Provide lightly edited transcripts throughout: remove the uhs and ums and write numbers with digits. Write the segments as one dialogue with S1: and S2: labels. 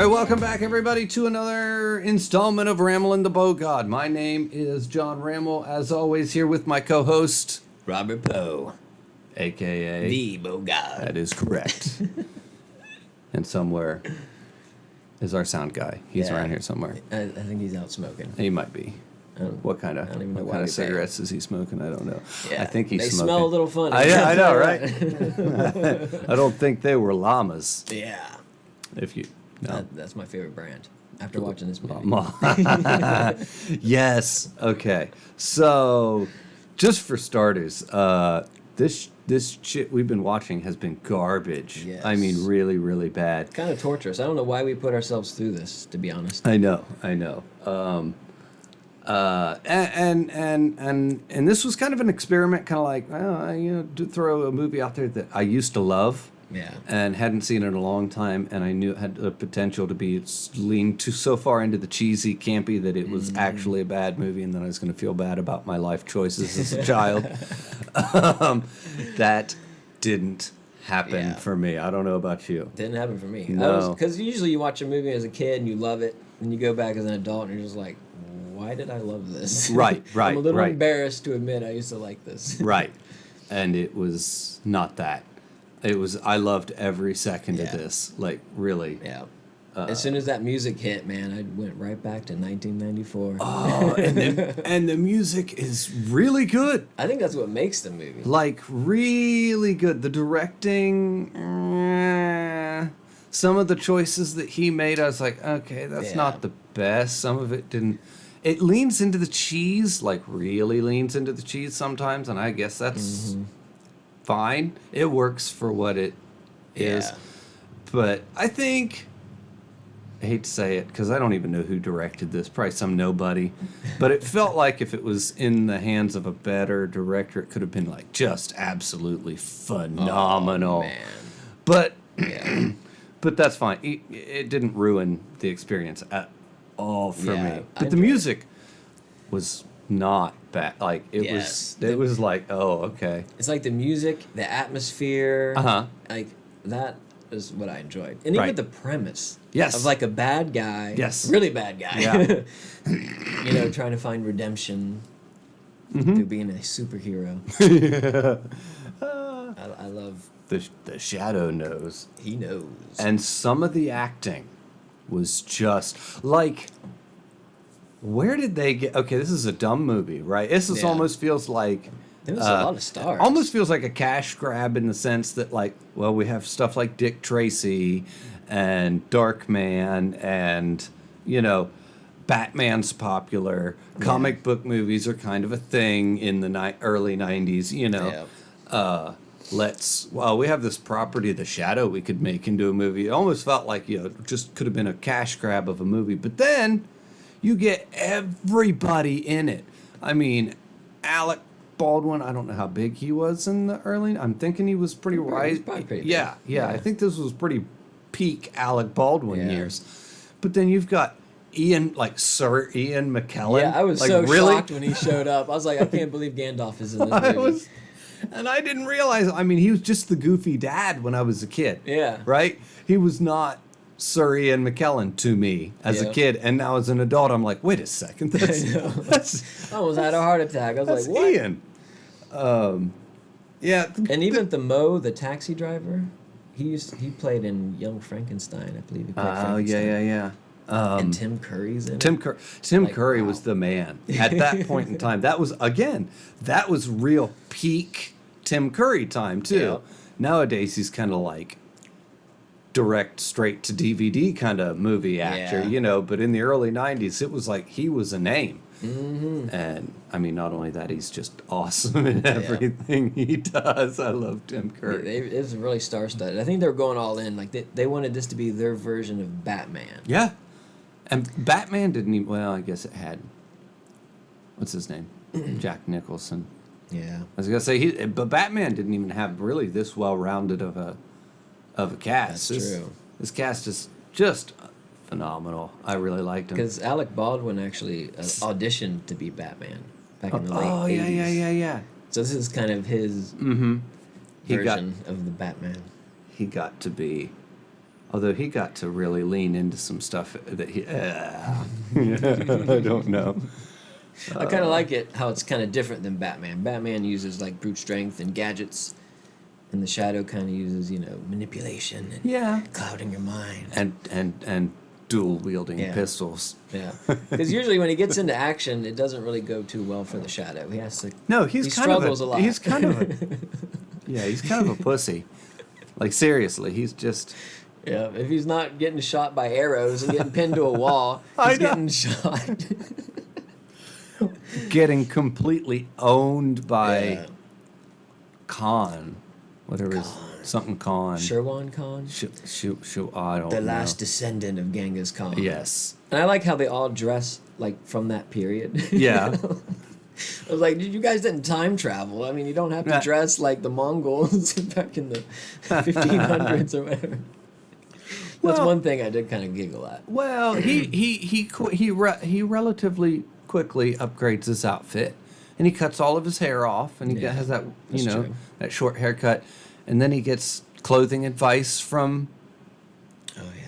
S1: right, welcome back, everybody, to another installment of Rammel and the BoeGod. My name is John Rammel, as always, here with my co-host,
S2: Robert Poe,
S1: a.k.a.
S2: the BoeGod.
S1: That is correct. And somewhere is our sound guy. He's around here somewhere.
S2: I think he's out smoking.
S1: He might be. What kind of cigarettes is he smoking? I don't know.
S2: Yeah,
S1: I think he's
S2: they
S1: smoking.
S2: smell a little funny.
S1: I know, right? I don't think they were llamas.
S2: Yeah.
S1: If you... No.
S2: That's my favorite brand. After watching this movie.
S1: Yes. Okay. So, just for starters, this shit we've been watching has been garbage.
S2: Yes.
S1: I mean, really, really bad.
S2: Kind of torturous. I don't know why we put ourselves through this, to be honest.
S1: I know. And this was kind of an experiment, kind of like, to throw a movie out there that I used to love.
S2: Yeah.
S1: And hadn't seen it in a long time, and I knew it had the potential to be leaned so far into the cheesy, campy that it was actually a bad movie, and then I was going to feel bad about my life choices as a child. That didn't happen for me. I don't know about you.
S2: Didn't happen for me.
S1: No.
S2: Because usually you watch a movie as a kid and you love it, and you go back as an adult and you're just like, why did I love this?
S1: Right.
S2: I'm a little embarrassed to admit I used to like this.
S1: Right. And it was not that. It was, I loved every second of this. Like, really.
S2: Yeah. As soon as that music hit, man, I went right back to 1994.
S1: Oh, and the music is really good.
S2: I think that's what makes the movie.
S1: Like, really good. The directing, some of the choices that he made, I was like, okay, that's not the best. Some of it didn't. It leans into the cheese, like really leans into the cheese sometimes, and I guess that's fine. It works for what it is. But I think, I hate to say it because I don't even know who directed this, probably some nobody, but it felt like if it was in the hands of a better director, it could have been like just absolutely phenomenal.
S2: Oh, man.
S1: But but that's fine. It didn't ruin the experience at all for me. But the music was not bad. Like it was like, oh, okay.
S2: It's like the music, the atmosphere. Like that is what I enjoyed. And even the premise.
S1: Yes.
S2: Of like a bad guy.
S1: Yes.
S2: Really bad guy.
S1: Yeah.
S2: Trying to find redemption through being a superhero. I love
S1: the Shadow knows.
S2: He knows.
S1: And some of the acting was just like, where did they get? Okay, this is a dumb movie, right? This almost feels like
S2: there was a lot of stars.
S1: Almost feels like a cash grab in the sense that, like, well, we have stuff like Dick Tracy and Darkman, and Batman's popular. Comic book movies are kind of a thing in the early '90s. We have this property, The Shadow, we could make into a movie. It almost felt like, it just could have been a cash grab of a movie. But then you get everybody in it. I mean, Alec Baldwin, I don't know how big he was in the early... I'm thinking he was pretty right. Yeah. I think this was pretty peak Alec Baldwin years. But then you've got Sir Ian McKellen.
S2: Yeah, I was shocked when he showed up. I was like, I can't believe Gandalf is in this movie.
S1: And I didn't realize, he was just the goofy dad when I was a kid.
S2: Yeah.
S1: Right? He was not Sir Ian McKellen to me as a kid. And now as an adult, I'm like, wait a second. That's
S2: I almost had a heart attack. I was like, what?
S1: Ian.
S2: And even the taxi driver, he played in Young Frankenstein, I believe. He played Frankenstein.
S1: Yeah.
S2: And Tim Curry's in it.
S1: Tim Curry was the man at that point in time. That was real peak Tim Curry time too.
S2: Yeah.
S1: Nowadays he's kind of like direct straight to DVD kind of movie actor, but in the early 90s it was like he was a name. And not only that, he's just awesome in everything he does. I love Tim Curry.
S2: It's really star-studded. I think they were going all in. Like they wanted this to be their version of Batman.
S1: Yeah. And Batman didn't even... Well, I guess it had... What's his name? Jack Nicholson.
S2: Yeah.
S1: I was going to say, but Batman didn't even have really this well-rounded of a cast.
S2: That's true.
S1: This cast is just phenomenal. I really liked him.
S2: Because Alec Baldwin actually auditioned to be Batman back in the late 80s.
S1: Yeah.
S2: So this is kind of his version of the Batman.
S1: He got to be Although he got to really lean into some stuff that he... I don't know.
S2: I kind of like it how it's kind of different than Batman. Batman uses like brute strength and gadgets, and the Shadow kind of uses manipulation and clouding your mind
S1: and dual wielding pistols.
S2: Yeah, because usually when he gets into action, it doesn't really go too well for the Shadow. He has to.
S1: No,
S2: he
S1: kind
S2: struggles
S1: of
S2: a lot.
S1: He's kind of he's kind of a pussy. Like seriously, he's just.
S2: Yeah, if he's not getting shot by arrows and getting pinned to a wall, he's getting shot.
S1: Getting completely owned by Khan, whatever is something Khan.
S2: Sherwan Khan?
S1: I don't know.
S2: The last descendant of Genghis Khan.
S1: Yes.
S2: And I like how they all dress like from that period.
S1: Yeah.
S2: I was like, you guys didn't time travel. I mean, you don't have to dress like the Mongols back in the 1500s or whatever. That's one thing I did kind of giggle at.
S1: Well, he relatively quickly upgrades his outfit, and he cuts all of his hair off, and he has that that short haircut, and then he gets clothing advice from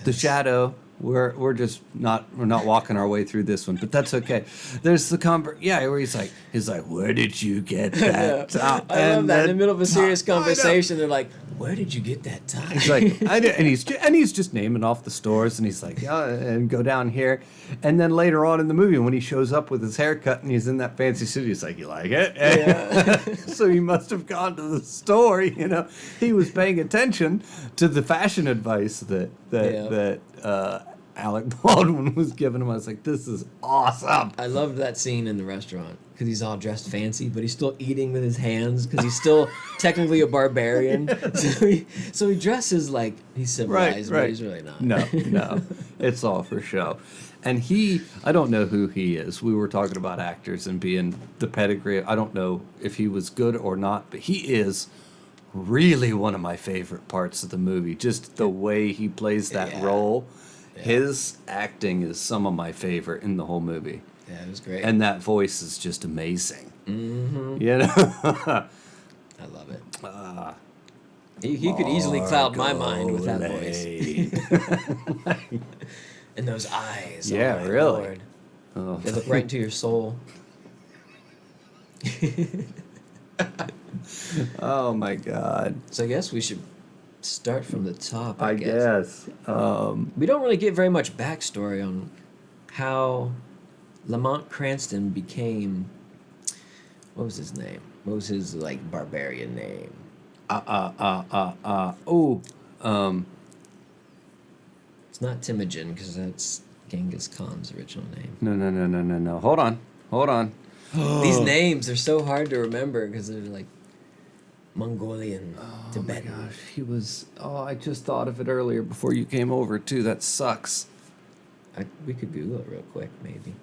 S1: the Shadow. We're not walking our way through this one, but that's okay. There's the where he's like, where did you get that top?
S2: I love that in the middle of a serious conversation. They're like, where did you get that top?
S1: He's like, and he's just naming off the stores, and he's like, and go down here, and then later on in the movie when he shows up with his haircut and he's in that fancy suit, he's like, you like it? Yeah. So he must have gone to the store. He was paying attention to the fashion advice that Alec Baldwin was giving him. I was like, this is awesome.
S2: I loved that scene in the restaurant because he's all dressed fancy, but he's still eating with his hands because he's still technically a barbarian. So he dresses like he's civilized, but he's really not.
S1: No, it's all for show. And I don't know who he is. We were talking about actors and being the pedigree. I don't know if he was good or not, but he is really one of my favorite parts of the movie. Just the way he plays that role. Yeah. His acting is some of my favorite in the whole movie.
S2: Yeah, it was great.
S1: And that voice is just amazing.
S2: Mm-hmm. I love it. He could easily cloud my mind with that voice. And those eyes.
S1: Yeah,
S2: oh
S1: really.
S2: Lord. Oh. They look right into your soul.
S1: Oh my God.
S2: So I guess we should start from the top.
S1: I guess.
S2: We don't really get very much backstory on how Lamont Cranston became. What was his name? What was his barbarian name? It's not Temujin because that's Genghis Khan's original name.
S1: No. Hold on.
S2: These names are so hard to remember because they're like Mongolian, Tibetan.
S1: Oh my gosh, he was. I just thought of it earlier before you came over too. That sucks.
S2: We could Google it real quick, maybe.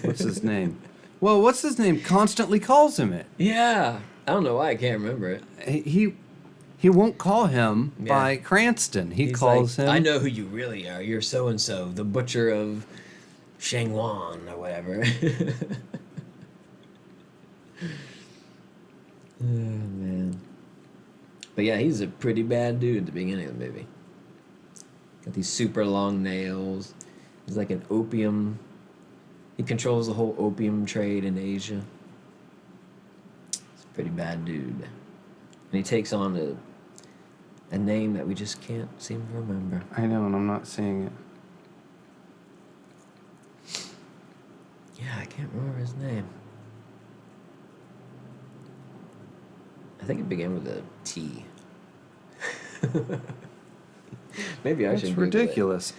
S1: What's his name? Well, what's his name? Constantly calls him it.
S2: Yeah, I don't know why I can't remember it.
S1: He won't call him by Cranston. He's calls him.
S2: I know who you really are. You're so and so, the butcher of Shangwan or whatever. Oh, man. But yeah, he's a pretty bad dude at the beginning of the movie. Got these super long nails. He's like an opium. He controls the whole opium trade in Asia. He's a pretty bad dude. And he takes on a name that we just can't seem to remember.
S1: I know, and I'm not seeing it.
S2: Yeah, I can't remember his name. I think it began with a T. Maybe I should.
S1: That's ridiculous.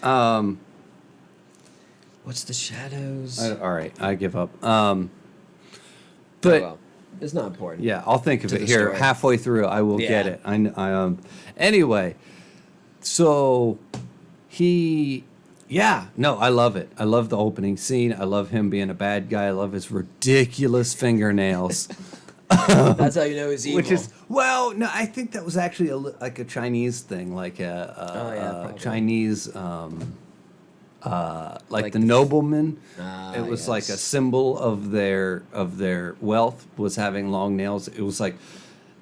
S2: What's the Shadows?
S1: All right, I give up.
S2: But it's not important.
S1: Yeah, I'll think of it here. Story. Halfway through, I will get it. Anyway, so I love it. I love the opening scene. I love him being a bad guy. I love his ridiculous fingernails.
S2: That's how you know he's evil.
S1: I think that was actually like a Chinese thing, like Chinese, like the noblemen. It was like a symbol of their wealth was having long nails. It was like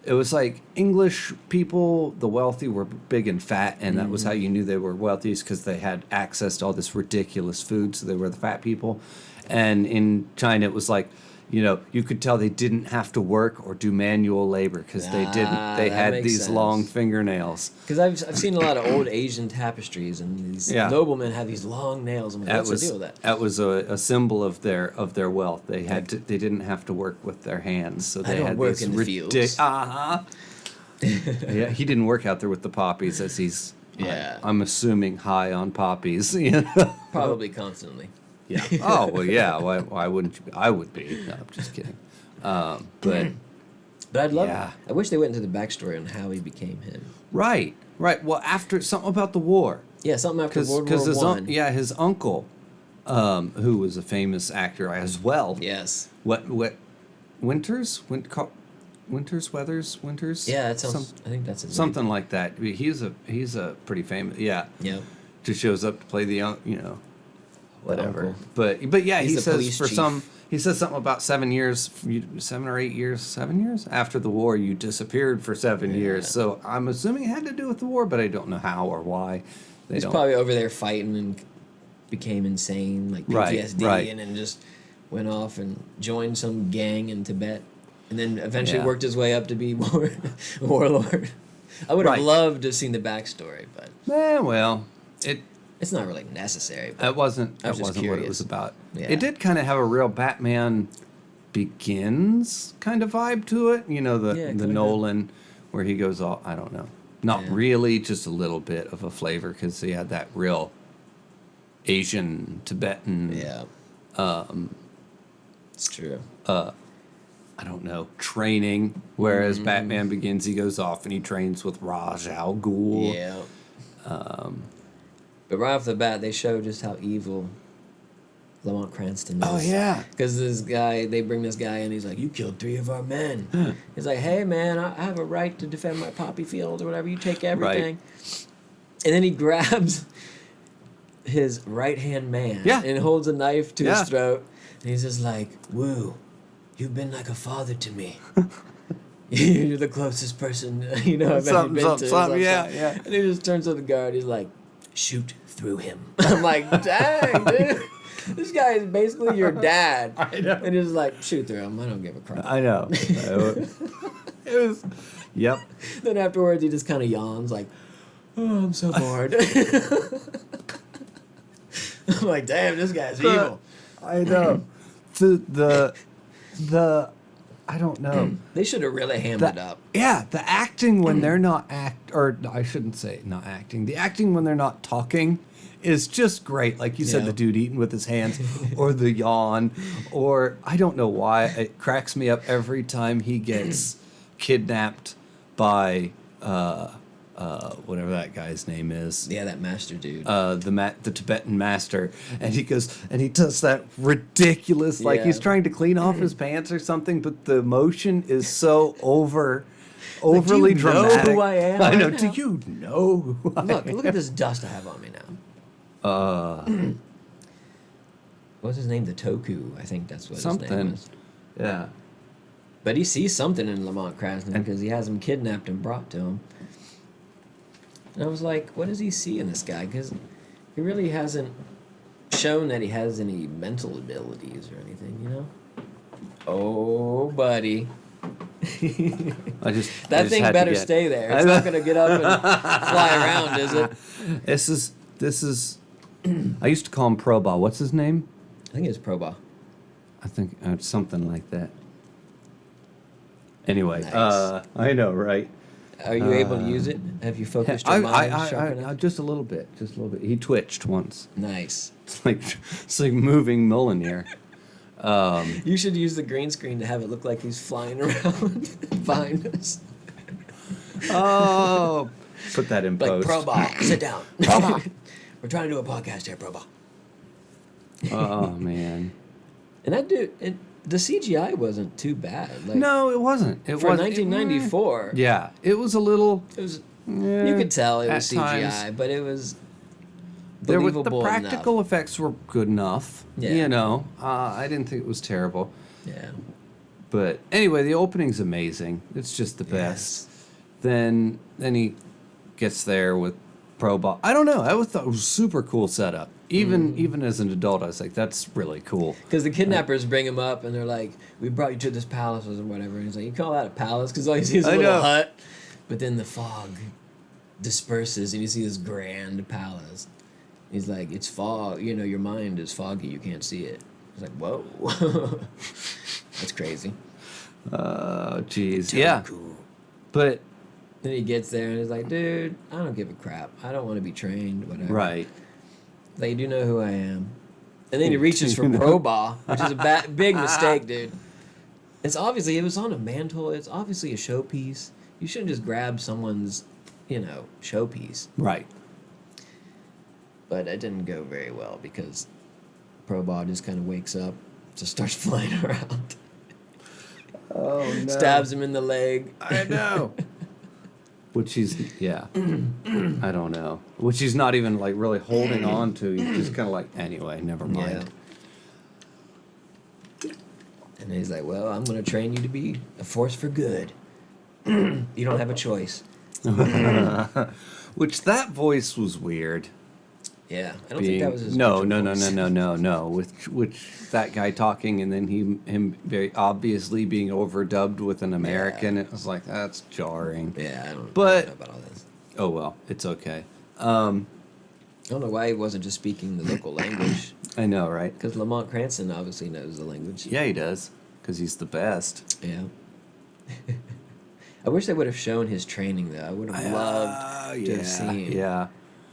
S1: it was like English people, the wealthy, were big and fat, and that was how you knew they were wealthy, because they had access to all this ridiculous food, so they were the fat people. And in China, it was like, you could tell they didn't have to work or do manual labor, because they didn't. They
S2: that
S1: had
S2: makes
S1: these
S2: sense.
S1: long fingernails.
S2: Because I've seen a lot of old Asian tapestries, and these noblemen have these long nails. I'm like, what's the deal with that?
S1: That was a symbol of their wealth. They they didn't have to work with their hands, so they had
S2: work
S1: these
S2: in the fields.
S1: Yeah, he didn't work out there with the poppies, as he's.
S2: Yeah.
S1: I'm assuming high on poppies.
S2: Probably constantly.
S1: Yeah. Oh well, yeah. Why wouldn't you? I would be. No, I'm just kidding. But
S2: I'd love.
S1: Yeah.
S2: I wish they went into the backstory on how he became him.
S1: right. Well, after something about the war.
S2: Yeah, something after World War
S1: his
S2: One.
S1: his uncle, who was a famous actor as well.
S2: Yes.
S1: What Winters? Winters?
S2: Yeah, that sounds. I think that's his
S1: Something like that. He's a pretty famous. Yeah.
S2: name. Yeah.
S1: Just shows up to play the whatever.
S2: Uncle.
S1: But yeah,
S2: He's
S1: he
S2: the
S1: says
S2: police chief.
S1: he says something about 7 years, 7 or 8 years, 7 years after the war, you disappeared for 7 years. So I'm assuming it had to do with the war, but I don't know how or why.
S2: He's probably over there fighting and became insane, like PTSD,
S1: right.
S2: and then just went off and joined some gang in Tibet, and then eventually
S1: Yeah.
S2: worked his way up to be more warlord. I would have
S1: Right.
S2: loved to have seen the backstory, but
S1: well,
S2: it's not really necessary. But
S1: that wasn't
S2: I was just
S1: what it
S2: curious.
S1: was about.
S2: Yeah.
S1: It did kind of have a real Batman Begins kind of vibe to it.
S2: Yeah,
S1: The
S2: kinda.
S1: Nolan, where he goes all, I don't know. Not
S2: Yeah.
S1: really, just a little bit of a flavor, because he had that real Asian, Tibetan,
S2: yeah, it's true.
S1: I don't know, training. Whereas
S2: Mm-hmm.
S1: Batman Begins, he goes off and he trains with Ra's al Ghul.
S2: Yeah. But right off the bat, they show just how evil Lamont Cranston is.
S1: Oh, yeah.
S2: Because they bring this guy in, he's like, you killed 3 of our men. He's like, hey, man, I have a right to defend my poppy field or whatever. You take everything. And then he grabs his right-hand man and holds a knife to his throat. And he's just like, woo, you've been like a father to me. You're the closest person, I've ever been to.
S1: Yeah.
S2: And he just turns to the guard. He's like, shoot through him. I'm like, dang, dude. This guy is basically your dad.
S1: I know.
S2: And he's like, shoot through him. I don't give a crap.
S1: I know. It was, yep.
S2: Then afterwards, he just kind of yawns like, oh, I'm so bored. I'm like, damn, this guy's evil.
S1: I know. The I don't know.
S2: They should have really hammed it up.
S1: Yeah, the acting when they're not or I shouldn't say not acting. The acting when they're not talking is just great. Like you said,
S2: Yeah.
S1: the dude eating with his hands, or the yawn, or I don't know why it cracks me up every time he gets kidnapped by whatever that guy's name is.
S2: Yeah, that master dude.
S1: The Tibetan master, and he goes and he does that ridiculous, like he's
S2: Yeah.
S1: trying to clean off his pants or something, but the motion is so overly
S2: do you know
S1: dramatic.
S2: who I am
S1: I know.
S2: right
S1: Do
S2: now?
S1: you know who I
S2: Look
S1: am?
S2: at this dust I have on me now. What's his name? The Toku, I think that's what his name
S1: Something.
S2: was.
S1: Yeah.
S2: But he sees something in Lamont Cranston because he has him kidnapped and brought to him. And I was like, what does he see in this guy? Because he really hasn't shown that he has any mental abilities or anything, Oh, buddy.
S1: I just
S2: That thing
S1: had to
S2: better
S1: get-
S2: stay there. It's not going to get up and fly around, is it?
S1: This is. I used to call him Proba. What's his name?
S2: I think it's Proba.
S1: I think something like that. Anyway,
S2: Nice.
S1: I know, right?
S2: Are you able to use it? Have you focused your mind sharp enough?
S1: just a little bit, He twitched once.
S2: Nice.
S1: It's like moving Mjolnir.
S2: You should use the green screen to have it look like he's flying around behind us.
S1: Oh, put that in
S2: Like,
S1: post.
S2: Proba, sit down. Proba. We're trying to do a podcast here, Proba.
S1: Oh man.
S2: And that dude, the CGI wasn't too bad. Like,
S1: No, it wasn't. It
S2: for
S1: was
S2: 1994,
S1: Yeah, it was a little.
S2: it was.
S1: Yeah,
S2: You could tell it
S1: at
S2: was CGI,
S1: times.
S2: but it was
S1: There were,
S2: believable
S1: the practical effects were good enough.
S2: Yeah.
S1: I didn't think it was terrible.
S2: enough.
S1: But anyway, the opening's amazing. It's just the best. Then he gets there with Probot. I don't know. I thought it was a super cool setup. Even as an adult, I was like, that's really cool.
S2: Because the kidnappers bring him up, and they're like, we brought you to this palace or whatever. And he's like, you call that a palace? Because all you see is a little hut. But then the fog disperses, and you see this grand palace. He's like, it's fog. You know, your mind is foggy. You can't see it. He's like, whoa. That's crazy.
S1: Oh, jeez. Yeah.
S2: Cool.
S1: But
S2: then he gets there, and he's like, dude, I don't give a crap. I don't want to be trained, whatever.
S1: Right.
S2: Like, you do know who I am. And then he reaches for Probot, which is a big mistake, dude. It was on a mantle. It's obviously a showpiece. You shouldn't just grab someone's, showpiece.
S1: Right.
S2: But it didn't go very well because Probot just kind of wakes up, just starts flying around.
S1: Oh, no.
S2: Stabs him in the leg.
S1: I know. Which he's, I don't know. Which he's not even, like, really holding on to. He's just kind of like, anyway, never mind.
S2: Yeah. And he's like, well, I'm going to train you to be a force for good. You don't have a choice.
S1: Which that voice was weird.
S2: Yeah, I don't think that was his
S1: No. Which that guy talking and then him very obviously being overdubbed with an American. It was like, that's jarring.
S2: Yeah, I don't
S1: know
S2: about all this.
S1: Oh well, it's okay.
S2: I don't know why he wasn't just speaking the local language.
S1: I know, right?
S2: Because Lamont Cranston obviously knows the language.
S1: Yeah, he does. Because he's the best.
S2: Yeah. I wish they would have shown his training, though. I would have loved to have seen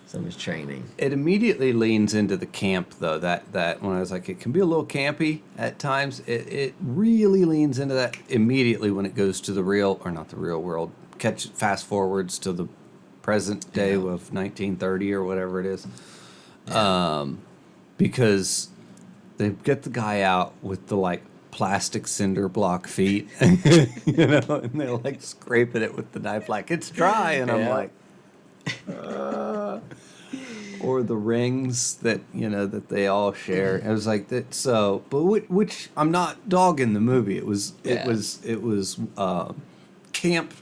S2: some of his training.
S1: It immediately leans into the camp, though. That when I was like, it can be a little campy at times. It really leans into that immediately when it goes to the real, or not the real world. Fast forwards to the present day of 1930 or whatever it is. Yeah. Because they get the guy out with the, like, plastic cinder block feet, and they're like scraping it with the knife like it's dry, and I'm like, or the rings that that they all share. I was like that. So, but which I'm not dogging the movie. It was camp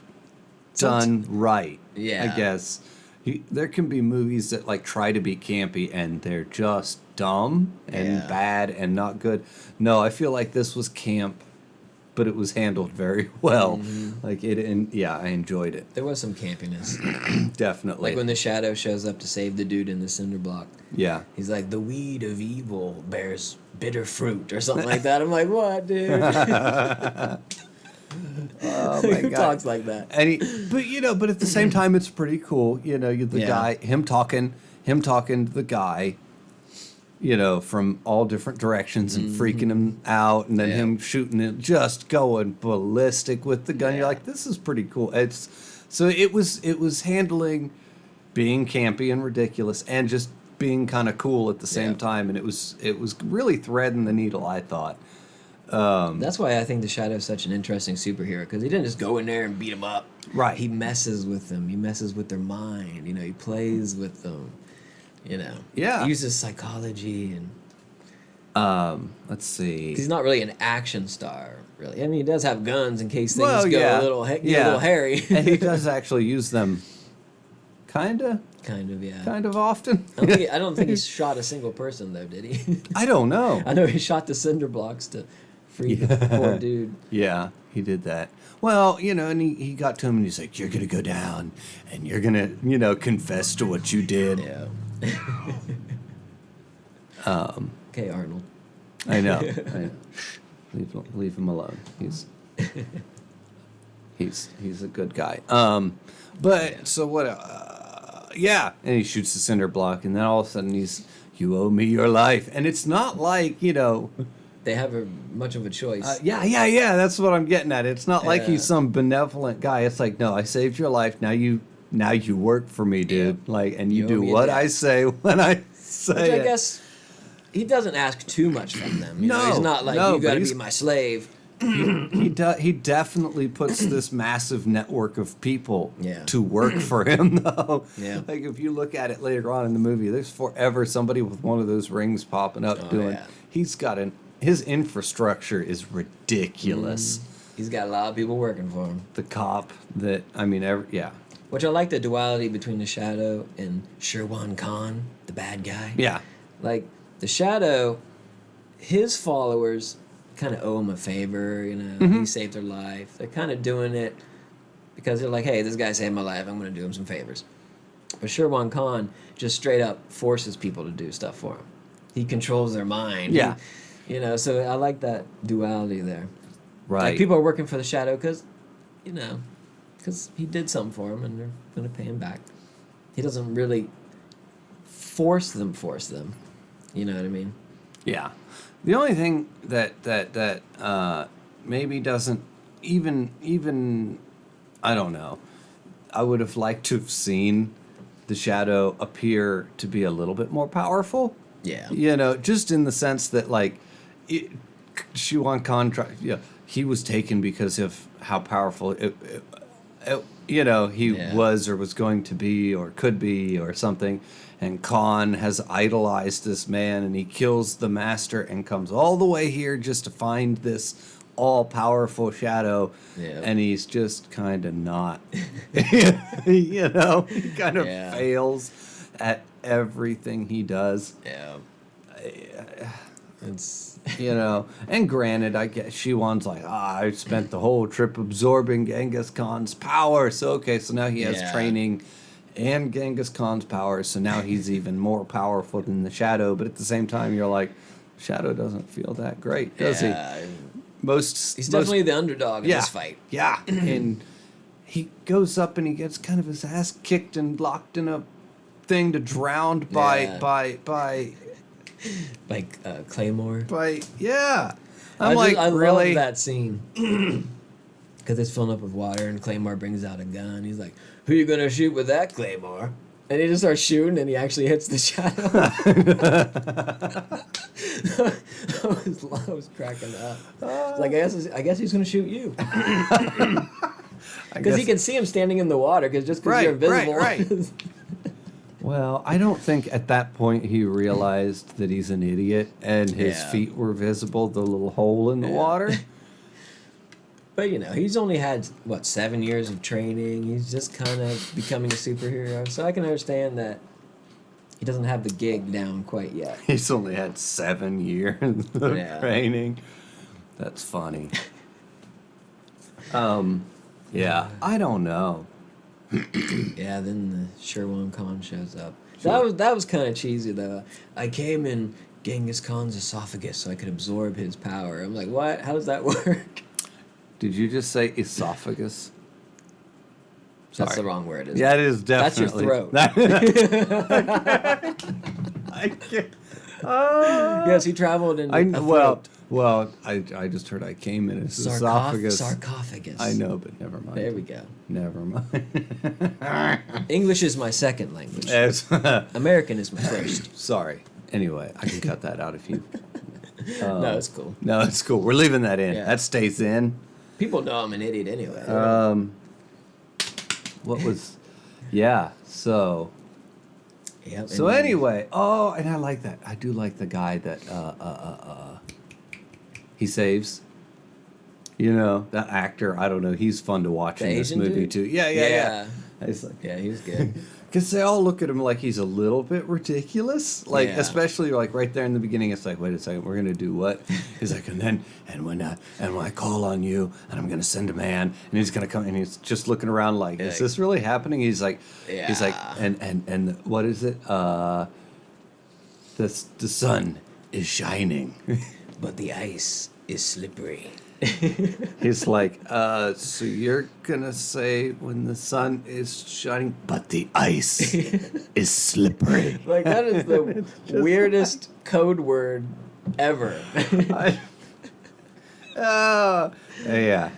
S1: done right. Yeah, I guess there can be movies that like try to be campy and they're just dumb and bad and not good. No, I feel like this was camp, but it was handled very well. Mm-hmm. Like it, and I enjoyed it.
S2: There was some campiness.
S1: Definitely.
S2: Like when the Shadow shows up to save the dude in the cinder block. Yeah. He's like, the weed of evil bears bitter fruit or something like that. I'm like, what, dude? Oh my God. Who talks like that?
S1: And but at the same time, it's pretty cool. The guy, him talking to the guy, from all different directions and freaking him out, and then him shooting it, just going ballistic with the gun. You're like, this is pretty cool. It was handling being campy and ridiculous and just being kind of cool at the same time, and it was really threading the needle, I thought.
S2: That's why I think the Shadow's such an interesting superhero, because he didn't just go in there and beat them up.
S1: Right.
S2: He messes with them. He messes with their mind. He plays with them.
S1: Yeah.
S2: He uses psychology and.
S1: Let's see.
S2: He's not really an action star, really. I mean, he does have guns in case things go a little hairy.
S1: And he does actually use them. Kind of,
S2: yeah.
S1: Kind of often.
S2: I don't think he shot a single person, though, did he?
S1: I don't know.
S2: I know he shot the cinder blocks to free the poor dude.
S1: Yeah, he did that. Well, and he got to him and he's like, you're going to go down and you're going to, confess to what you did.
S2: Yeah. Okay, Arnold.
S1: I know. Leave him alone. He's a good guy. So what? And he shoots the cinder block, and then all of a sudden you owe me your life, and it's not like
S2: they have much of a choice.
S1: Yeah. That's what I'm getting at. It's not like he's some benevolent guy. It's like, no, I saved your life. Now you work for me, dude. Yeah. Like, and you do what I say when I say
S2: Which I guess he doesn't ask too much from them. He's not like, you got to be my slave.
S1: He definitely puts this massive network of people to work for him, though. Yeah. Like, if you look at it later on in the movie, there's forever somebody with one of those rings popping up he's got an his infrastructure is ridiculous.
S2: He's got a lot of people working for him.
S1: The cop that, I mean, yeah.
S2: Which I like the duality between the Shadow and Sherwan Khan, the bad guy.
S1: Yeah.
S2: Like, the Shadow, his followers kind of owe him a favor, you know. He saved their life. They're kind of doing it because they're like, hey, this guy saved my life. I'm going to do him some favors. But Sherwan Khan just straight up forces people to do stuff for him. He controls their mind.
S1: Yeah.
S2: You know, so I like that duality there.
S1: Right.
S2: Like, people are working for the Shadow because, you know, because he did something for him and they're going to pay him back. He doesn't really force them. You know what I mean?
S1: Yeah. The only thing that maybe doesn't even I don't know. I would have liked to have seen the Shadow appear to be a little bit more powerful.
S2: Yeah.
S1: You know, just in the sense that like Shuan Khan, he was taken because of how powerful he was or was going to be or could be or something. And Khan has idolized this man, and he kills the master and comes all the way here just to find this all-powerful Shadow.
S2: Yeah.
S1: And he's just kind of not. You know, he kind of fails at everything he does.
S2: Yeah. It's
S1: You know, and granted, I guess Shiwan's like, I spent the whole trip absorbing Genghis Khan's power. So, okay, so now he has training and Genghis Khan's power. So now he's even more powerful than the Shadow. But at the same time, you're like, Shadow doesn't feel that great, does he?
S2: He's definitely the underdog in this fight.
S1: Yeah, and he goes up and he gets kind of his ass kicked and locked in a thing to drowned by
S2: Claymore.
S1: I'm like,
S2: I
S1: really?
S2: love that scene. Because it's filling up with water and Claymore brings out a gun. He's like, who you gonna shoot with that, Claymore? And he just starts shooting and he actually hits the Shadow. I was cracking up. Like, I guess he's gonna shoot you. Because he can see him standing in the water because you're invisible.
S1: Right. Well, I don't think at that point he realized that he's an idiot and his feet were visible, the little hole in the water.
S2: But, you know, he's only had, 7 years of training. He's just kind of becoming a superhero. So I can understand that he doesn't have the gig down quite yet.
S1: He's only had 7 years of training. That's funny. I don't know.
S2: Then the Sherwan Khan shows up. That was kind of cheesy though. I came in Genghis Khan's esophagus so I could absorb his power. I'm like, what? How does that work?
S1: Did you just say esophagus?
S2: That's the wrong word, isn't
S1: it? Yeah, it is definitely.
S2: That's your throat.
S1: I can't.
S2: Yes, he traveled in a throat.
S1: Well, I just heard I came in his esophagus.
S2: Sarcophagus.
S1: I know, but never mind.
S2: There we go.
S1: Never mind.
S2: English is my second language. American is my first.
S1: Sorry. Anyway, I can cut that out if you...
S2: No, it's cool.
S1: No, it's cool. We're leaving that in.
S2: Yeah.
S1: That stays in.
S2: People know I'm an idiot anyway.
S1: What was... Yeah, so...
S2: Yep,
S1: so anyway, and I like that. I do like the guy that he saves. You know, that actor, I don't know, he's fun to watch in this movie too. Yeah. It's like,
S2: yeah, he was good.
S1: Because they all look at him like he's a little bit ridiculous. Like, especially like right there in the beginning, it's like, wait a second, we're going to do what? He's like, and when I call on you, and I'm going to send a man, and he's going to come, and he's just looking around like, is this really happening? He's like, and what is it? The sun is shining.
S2: But the ice is slippery.
S1: He's like, so you're gonna say when the sun is shining, but the ice is slippery.
S2: Like, that is the weirdest code word ever.
S1: Yeah.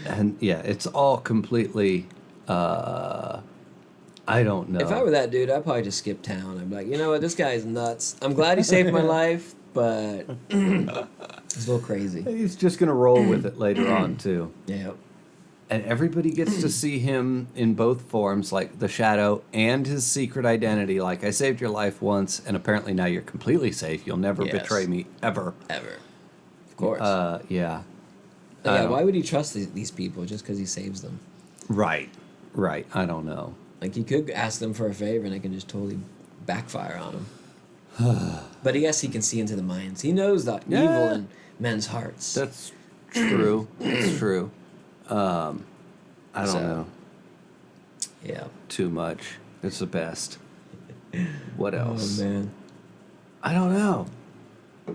S1: And yeah, it's all completely, I don't know.
S2: If I were that dude, I'd probably just skip town. I'd be like, you know what, this guy is nuts. I'm glad he saved my life, but it's a little crazy.
S1: He's just gonna roll with it later on too.
S2: Yeah.
S1: And everybody gets to see him in both forms, like the Shadow and his secret identity. Like, I saved your life once, and apparently now you're completely safe. You'll never betray me, ever.
S2: Ever. Of course.
S1: Yeah.
S2: Yeah, why would he trust these people just because he saves them?
S1: Right. I don't know.
S2: Like, he could ask them for a favor, and it can just totally backfire on him. But I guess he can see into the minds. He knows the evil in men's hearts.
S1: That's true. It's true. I don't know.
S2: Yeah.
S1: Too much. It's the best. What else?
S2: Oh, man.
S1: I don't know.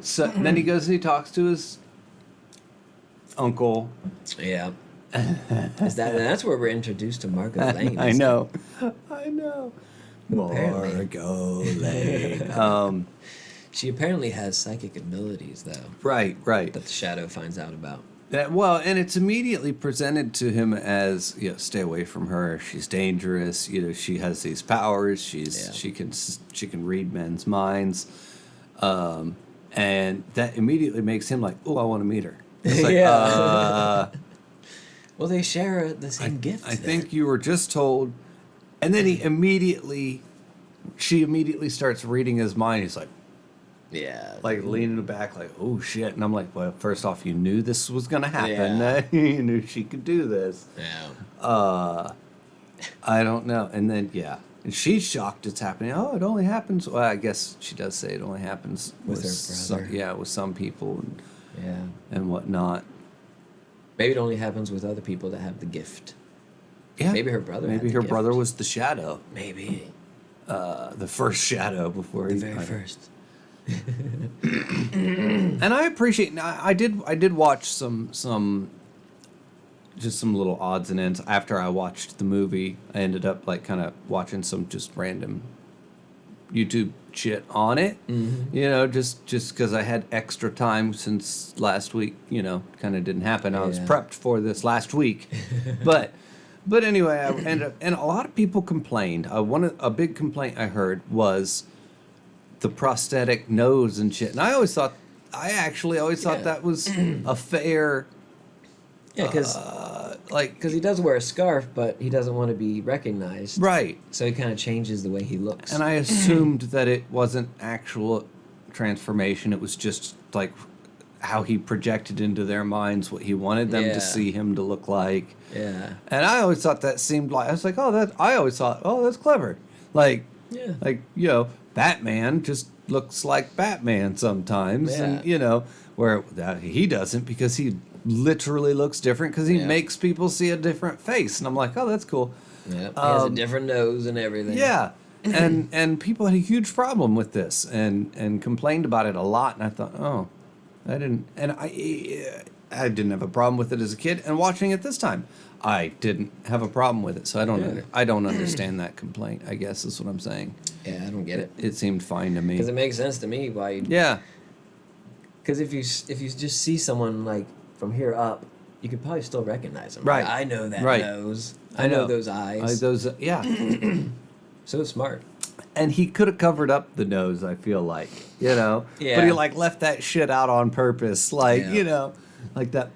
S1: So then he goes and he talks to his uncle.
S2: Yeah. That's where we're introduced to Margot Lane.
S1: I know.
S2: Apparently.
S1: Margot Lane.
S2: She apparently has psychic abilities, though.
S1: Right.
S2: That the Shadow finds out about.
S1: And it's immediately presented to him as, stay away from her. She's dangerous. She has these powers. She can read men's minds, and that immediately makes him like, oh, I want to meet her. It's like,
S2: well, they share the same gift.
S1: I think you were just told, and then she immediately starts reading his mind. He's like.
S2: Yeah.
S1: Like leaning back, like, oh shit. And I'm like, well, first off, you knew this was going to happen.
S2: Yeah.
S1: You knew she could do this.
S2: Yeah.
S1: I don't know. And then, and she's shocked it's happening. Oh, it only happens. Well, I guess she does say it only happens
S2: with her brother.
S1: With some people and whatnot.
S2: Maybe it only happens with other people that have the gift.
S1: Yeah.
S2: Maybe her brother.
S1: Maybe her brother was the Shadow.
S2: Maybe.
S1: The first Shadow before
S2: the very first.
S1: And I appreciate. I did watch some little odds and ends after I watched the movie. I ended up like kind of watching some just random YouTube shit on it. Mm-hmm. Just because I had extra time since last week. Kind of didn't happen. I was prepped for this last week, but anyway, I ended up, and a lot of people complained. A big complaint I heard was the prosthetic nose and shit. And I actually always thought that was a fair...
S2: Yeah, because he does wear a scarf, but he doesn't want to be recognized.
S1: Right.
S2: So he kind of changes the way he looks.
S1: And I assumed that it wasn't actual transformation. It was just like how he projected into their minds what he wanted them to see him to look like.
S2: Yeah.
S1: And I always thought that seemed like... I was like, I always thought, that's clever. Like, Batman just looks like Batman sometimes, and where he doesn't, because he literally looks different because he makes people see a different face, and I'm like, oh, that's cool.
S2: Yeah, he has a different nose and everything. Yeah,
S1: and people had a huge problem with this and complained about it a lot, and I thought, I didn't have a problem with it as a kid, and watching it this time, I didn't have a problem with it, so I don't understand that complaint, I guess is what I'm saying.
S2: Yeah, I don't get it.
S1: It seemed fine to me.
S2: Because it makes sense to me why you'd...
S1: Yeah.
S2: Because if you just see someone, like, from here up, you could probably still recognize them.
S1: Right.
S2: Like, I know that nose. I know those eyes. So smart.
S1: And he could have covered up the nose, I feel like, Yeah. But he, like, left that shit out on purpose. Like, like that,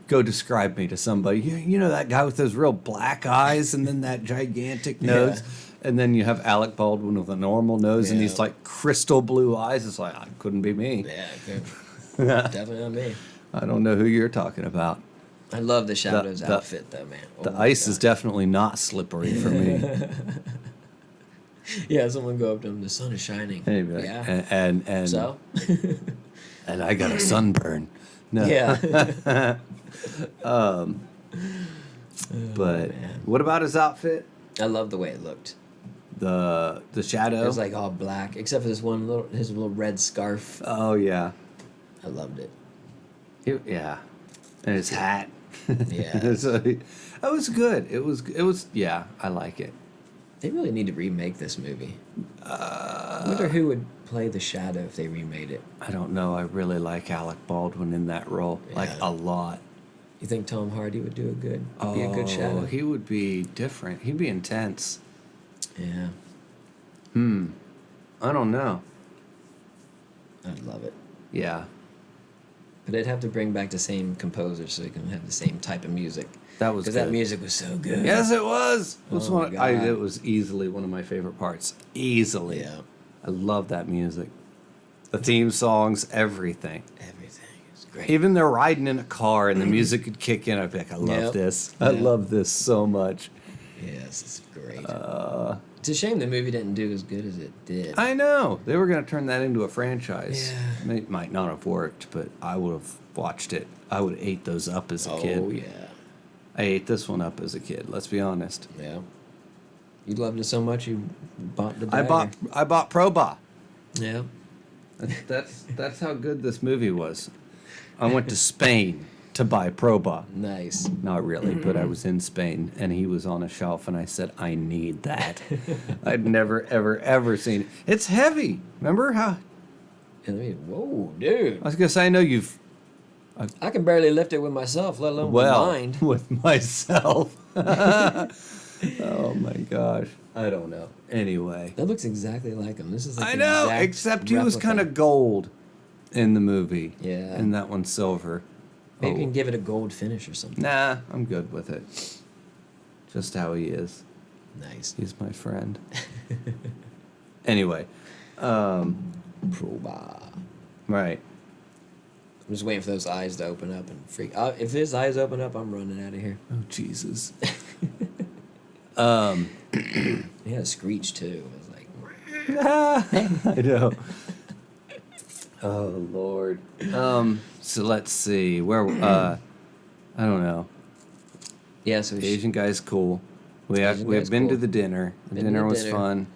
S1: go describe me to somebody. That guy with those real black eyes and then that gigantic nose. And then you have Alec Baldwin with a normal nose and these like crystal blue eyes. It's like, it couldn't be me.
S2: Yeah, it could. Definitely not me.
S1: I don't know who you're talking about.
S2: I love the Shadow's outfit though, man.
S1: The ice is definitely not slippery for me.
S2: Yeah, someone go up to him, the sun is shining.
S1: Hey,
S2: yeah.
S1: And
S2: so?
S1: And I got a sunburn. No.
S2: Yeah.
S1: But what about his outfit?
S2: I love the way it looked.
S1: The Shadow?
S2: It was like all black, except for his little red scarf.
S1: Oh, yeah.
S2: I loved it.
S1: Yeah. And his hat.
S2: Yeah.
S1: So, it was good. It was, I like it.
S2: They really need to remake this movie. I wonder who would play the Shadow if they remade it.
S1: I don't know. I really like Alec Baldwin in that role. Yeah. Like, a lot.
S2: You think Tom Hardy would be a good Shadow?
S1: He would be different. He'd be intense.
S2: Yeah.
S1: I don't know.
S2: I'd love it.
S1: Yeah.
S2: But they'd have to bring back the same composer so you can have the same type of music.
S1: That was
S2: because
S1: good.
S2: that music was so good.
S1: Yes, it was. It was,
S2: Oh my God.
S1: it was easily one of my favorite parts. Easily.
S2: Yeah.
S1: I love that music. The theme songs, everything.
S2: Everything is great.
S1: Even they're riding in a car and the music would kick in. I'd be like, I love
S2: Yep.
S1: this. I
S2: Yep.
S1: love this so much.
S2: Yes, it's great. It's a shame the movie didn't do as good as it did.
S1: I know. They were going to turn that into a franchise.
S2: Yeah.
S1: It might not have worked, but I would have watched it. I would have ate those up as a kid.
S2: Oh, yeah.
S1: I ate this one up as a kid, let's be honest.
S2: Yeah. You loved it so much you bought the dagger.
S1: I bought Proba.
S2: Yeah.
S1: That's how good this movie was. I went to Spain to buy Proba.
S2: Nice.
S1: Not really, but I was in Spain and he was on a shelf and I said, I need that. I'd never, ever, ever seen it. It's heavy. Remember how?
S2: And I mean, whoa, dude.
S1: I was going to say, I know you've.
S2: I can barely lift it with myself, let alone with mine.
S1: With myself. Oh my gosh. I don't know. Anyway.
S2: That looks exactly like him. This is like
S1: I
S2: the
S1: know,
S2: exact
S1: except he was
S2: replica.
S1: kind of gold in the movie.
S2: Yeah.
S1: And that one's silver.
S2: Maybe you
S1: Oh.
S2: can give it a gold finish or something.
S1: Nah, I'm good with it. Just how he is.
S2: Nice.
S1: He's my friend. Anyway.
S2: Proba.
S1: Right.
S2: I'm just waiting for those eyes to open up and freak. If his eyes open up, I'm running out of here.
S1: Oh, Jesus.
S2: He had a screech too. It was like,
S1: I know. Oh, Lord. So let's see. Where, I don't know.
S2: yeah. So
S1: The Asian guy's cool. We have
S2: guy's
S1: been to
S2: cool.
S1: the dinner. The
S2: Been to
S1: dinner
S2: the
S1: was
S2: dinner.
S1: fun.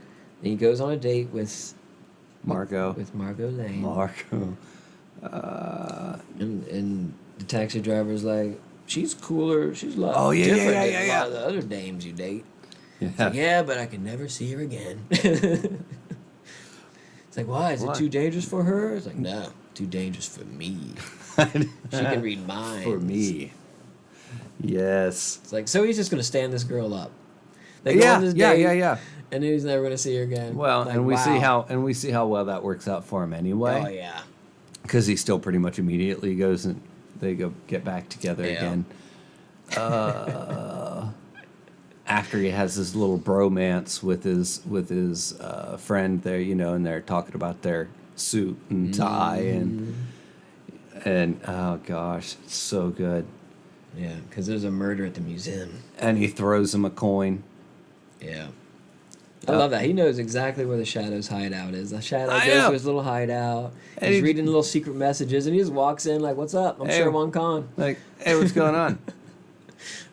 S2: he goes on a date with
S1: Margot.
S2: Margot Lane.
S1: Marco.
S2: And the taxi driver's like, she's cooler. She's a lot
S1: Oh, yeah,
S2: different
S1: yeah,
S2: than
S1: yeah,
S2: a
S1: yeah.
S2: lot of the other dames you date.
S1: Yeah.
S2: It's like, yeah, but I can never see her again. It's like, why? Is
S1: Why?
S2: it too dangerous for her? It's like, no, too dangerous for me. She can read minds.
S1: For me. Yes.
S2: It's like, so he's just going to stand this girl up. They go on this
S1: Yeah,
S2: date,
S1: yeah.
S2: and then he's never going to see her again.
S1: Well,
S2: Like,
S1: and we
S2: wow.
S1: see how well that works out for him
S2: Oh,
S1: anyway.
S2: yeah.
S1: Because he still pretty much immediately goes and they go get back together
S2: Yeah.
S1: again. After he has this little bromance with his friend there, and they're talking about their suit and tie and oh gosh, it's so good.
S2: Yeah, because there's a murder at the museum.
S1: And he throws him a coin.
S2: Yeah. I love that. He knows exactly where the Shadow's hideout is. The Shadow
S1: I
S2: goes
S1: know.
S2: to his little hideout.
S1: And
S2: He's
S1: he-
S2: reading little secret messages, and he just walks in like, what's up? I'm
S1: Hey.
S2: Sher Wan Khan.
S1: Like, hey, what's going on?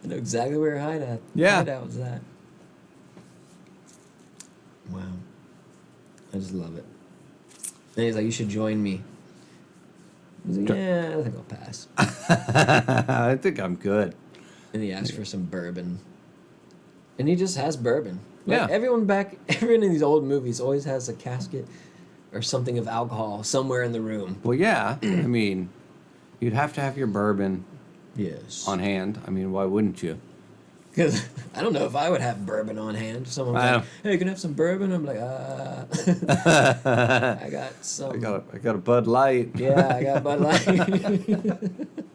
S2: I know exactly where her hideout was at. Wow. I just love it. And he's like, you should join me. He's like, yeah, I think I'll pass.
S1: I think I'm good.
S2: And he asks for some bourbon. And he just has bourbon. Like,
S1: Yeah.
S2: everyone in these old movies always has a casket or something of alcohol somewhere in the room.
S1: Well, yeah. I mean, you'd have to have your bourbon
S2: Yes.
S1: on hand. I mean, why wouldn't you?
S2: Because I don't know if I would have bourbon on hand. Someone's
S1: I
S2: like,
S1: know.
S2: hey, you can have some bourbon? I'm like, I got some.
S1: I got a Bud Light.
S2: Yeah, I got Bud Light.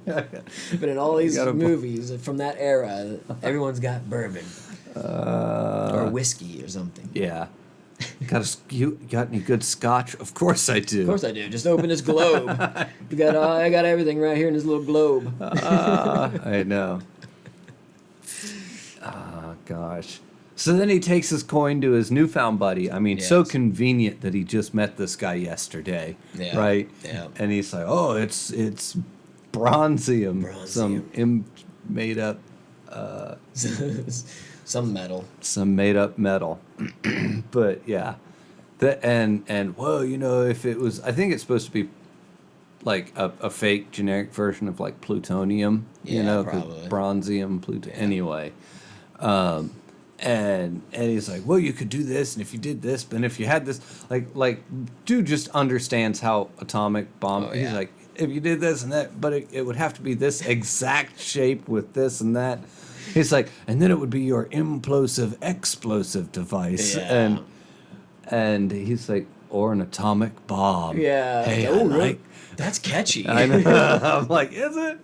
S2: But in all these
S1: got a bu-
S2: movies from that era, everyone's got bourbon. Or whiskey or something.
S1: Yeah. You got any good scotch? Of course I do.
S2: Of course I do. Just open this globe. I got everything right here in this little globe.
S1: I know. Oh, gosh. So then he takes his coin to his newfound buddy. I mean, so
S2: Yes.
S1: convenient that he just met this guy yesterday,
S2: Yeah,
S1: right?
S2: yeah.
S1: And he's like, "Oh, it's bronzium,
S2: Bronzium.
S1: some made up
S2: Some metal.
S1: metal." But yeah, and whoa, if it was, I think it's supposed to be like a fake generic version of like plutonium,
S2: Yeah,
S1: 'cause
S2: probably.
S1: bronzium, anyway. And he's like, well, you could do this, and if you did this, and if you had this, like dude just understands how atomic bomb.
S2: Oh,
S1: He's
S2: yeah.
S1: like, if you did this and that, but it would have to be this exact shape with this and that. He's like, and then it would be your implosive explosive device,
S2: Yeah.
S1: and he's like, or an atomic bomb.
S2: Yeah.
S1: Hey,
S2: Oh,
S1: I
S2: really?
S1: like.
S2: That's catchy.
S1: I know. I'm like, is it?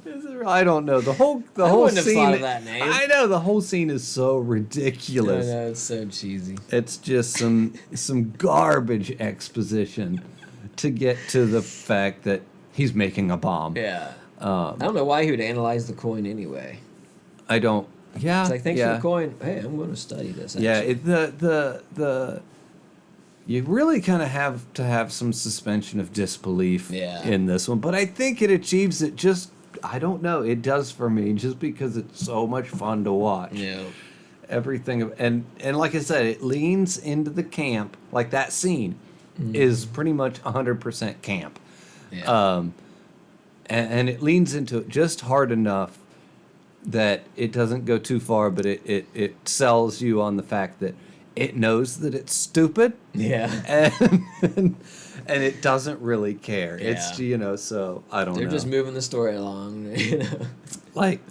S1: Is it? I don't know. The whole
S2: wouldn't have
S1: scene.
S2: thought of that name.
S1: I know the whole scene is so
S2: I
S1: ridiculous.
S2: know, it's so cheesy.
S1: It's just some garbage exposition to get to the fact that he's making a bomb.
S2: Yeah. I don't know why he would analyze the coin anyway.
S1: I don't. Yeah.
S2: It's like, thanks
S1: yeah.
S2: for the coin. Hey, I'm going to study this.
S1: Yeah.
S2: Actually.
S1: You really kind of have to have some suspension of disbelief in this one, but I think it achieves it just. I don't know. It does for me just because it's so much fun to watch.
S2: Yeah.
S1: Everything and like I said, it leans into the camp. Like that scene is pretty much 100% camp.
S2: Yeah.
S1: And it leans into it just hard enough that it doesn't go too far, but it sells you on the fact that it knows that it's stupid.
S2: Yeah.
S1: And it doesn't really care.
S2: Yeah.
S1: It's so I don't know.
S2: They're just moving the story along. You know.
S1: Like